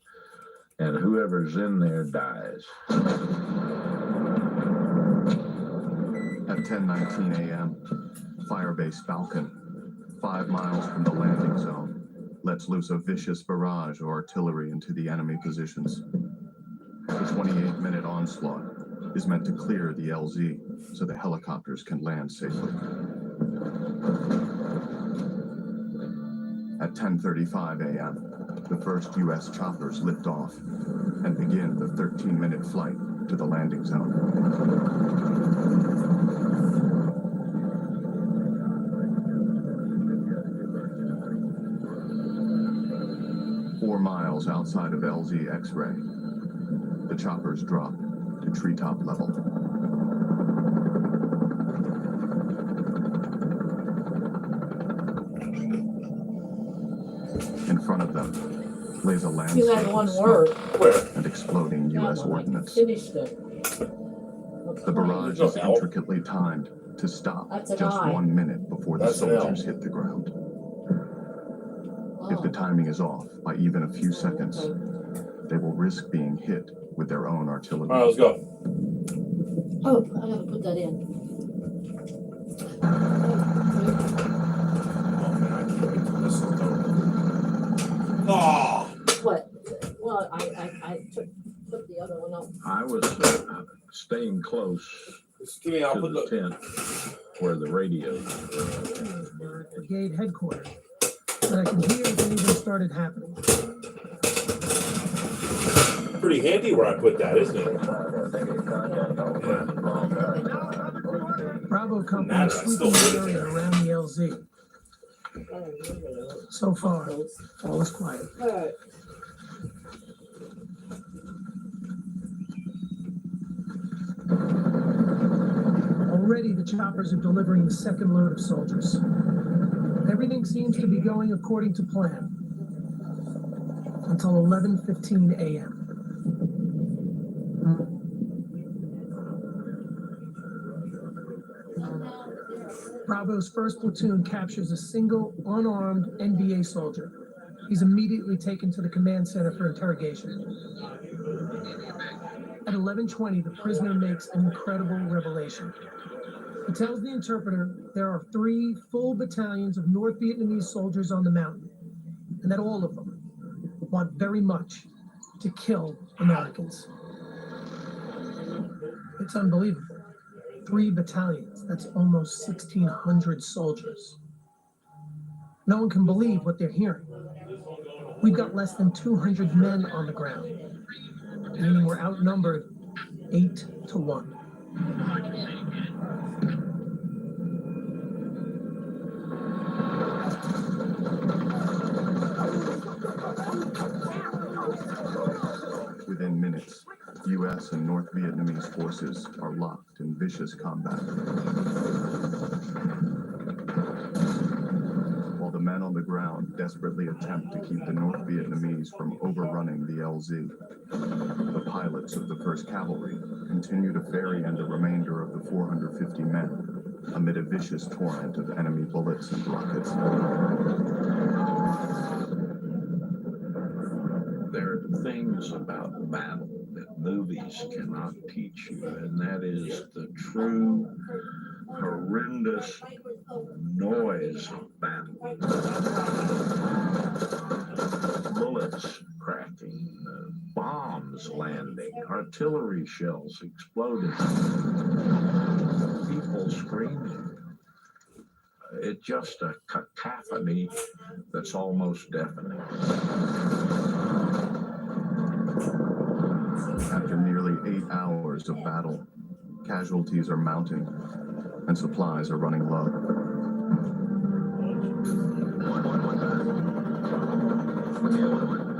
and whoever's in there dies. At 10:19 a.m., Firebase Falcon, 5 miles from the landing zone, lets loose a vicious barrage of artillery into the enemy positions. The 28-minute onslaught is meant to clear the LZ so the helicopters can land safely. At 10:35 a.m., the first U.S. choppers lift off and begin the 13-minute flight to the landing zone. 4 miles outside of LZ X-ray, the choppers drop to treetop level. In front of them, lays a landscape You had one of word. smoke and exploding U.S. Yeah, but I ordnance. finished it. The barrage is intricately timed to stop That's an just I. 1 minute before the That's an L. soldiers hit the ground. If the timing is off by even a few seconds, they will risk being hit with their own artillery. All right, let's go. Oh, I gotta put that in. Oh, What? Well, I took the other one up. I was staying close give me, I'll to put the the. tent where the radio. We're at brigade headquarters, but I can hear that they even started happening. Pretty handy where I put that, isn't it? Bravo company Nah, is that's sweeping still the area around the LZ. So far, all is quiet. Already the choppers are delivering the second load of soldiers. Everything seems to be going according to plan until 11:15 a.m. Bravo's first platoon captures a single unarmed NBA soldier. He's immediately taken to the command center for interrogation. At 11:20, the prisoner makes an incredible revelation. He tells the interpreter there are 3 full battalions of North Vietnamese soldiers on the mountain, and that all of them want very much to kill Americans. It's unbelievable. 3 battalions, that's almost 1,600 soldiers. No one can believe what they're hearing. We've got less than 200 men on the ground, meaning we're outnumbered 8-1. Within minutes, U.S. and North Vietnamese forces are locked in vicious combat. While the men on the ground desperately attempt to keep the North Vietnamese from overrunning the LZ, the pilots of the 1st Cavalry continue to ferry in the remainder of the 450 men amid a vicious torrent of enemy bullets and rockets. There are things about battle that movies cannot teach you, and that is the true horrendous noise of battle. Bullets cracking, bombs landing, artillery shells exploding, people screaming. It's just a cacophony that's almost deafening. After nearly 8 hours of battle, casualties are mounting and supplies are running low.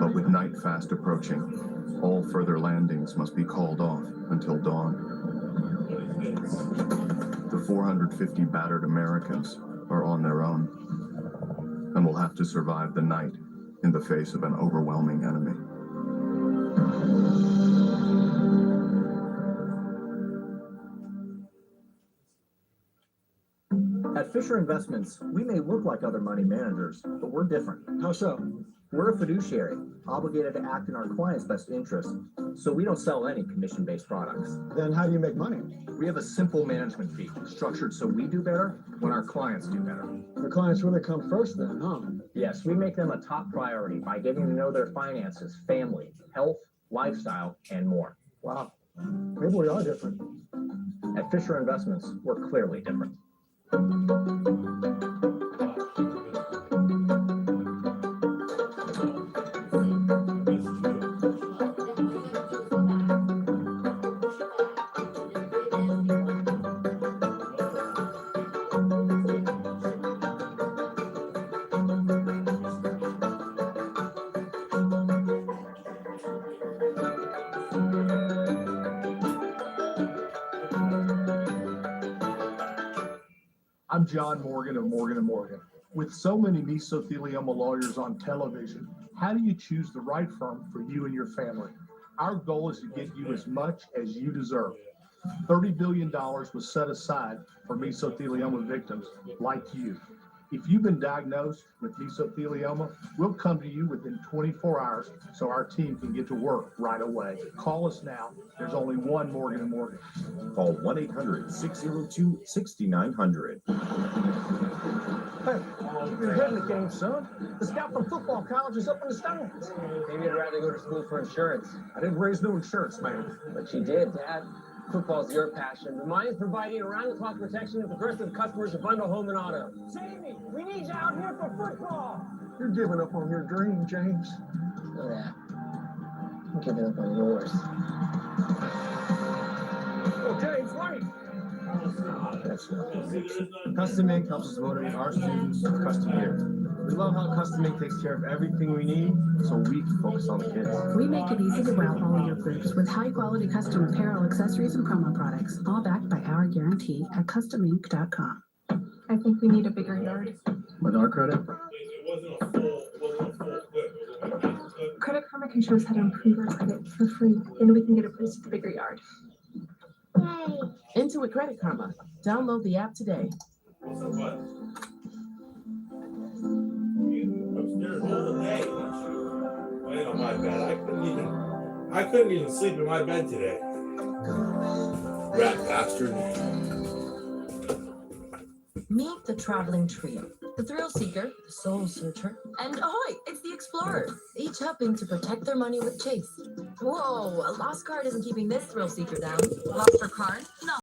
But with night fast approaching, all further landings must be called off until dawn. The 450 battered Americans are on their own and will have to survive the night in the face of an overwhelming enemy. At Fisher Investments, we may look like other money managers, but we're different. How so? We're a fiduciary, obligated to act in our clients' best interest, so we don't sell any commission-based products. Then how do you make money? We have a simple management fee, structured so we do better when our clients do better. The clients really come first then, huh? Yes, we make them a top priority by getting to know their finances, family, health, lifestyle, and more. Wow. Maybe we are different. At Fisher Investments, we're clearly different. I'm John Morgan of Morgan & Morgan. With so many mesothelioma lawyers on television, how do you choose the right firm for you and your family? Our goal is to get you as much as you deserve. $30 billion was set aside for mesothelioma victims like you. If you've been diagnosed with mesothelioma, we'll come to you within 24 hours so our team can get to work right away. Call us now. There's only one Morgan & Morgan. Call 1-800-602-6900. Hey, you're ahead in the game, son. The scout from football college is up in the stands. Maybe I'd rather go to school for insurance. I didn't raise no insurance, man. But you did, Dad. Football's your passion, but mine is providing around-the-clock protection and progressive customers of Bundle Home and Auto. Jamie, we need you out here for football. You're giving up on your dream, James. Know that. I'm giving up on yours. Oh, James, wait. That's Custom Ink helps us motivate our students with custom gear. We love how Custom Ink takes care of everything we need, so we can focus on the kids. We make it easy to wow all your groups with high-quality custom apparel, accessories, and promo products, all backed by our guarantee at customink.com. I think we need a bigger yard. With our credit, Credit Karma can show us how to improve our credit for free, and we can get a place at the bigger yard. Intuit Credit Karma. Download the app today. What's up, bud? Upstairs all day. Laying on my bed. I couldn't even sleep in my bed today. Rat bastard. Meet the traveling trio. The thrill seeker, the soul searcher, and ahoy, it's the explorer, each helping to protect their money with Chase. Whoa, a lost card isn't keeping this thrill seeker down. Lost her card? No.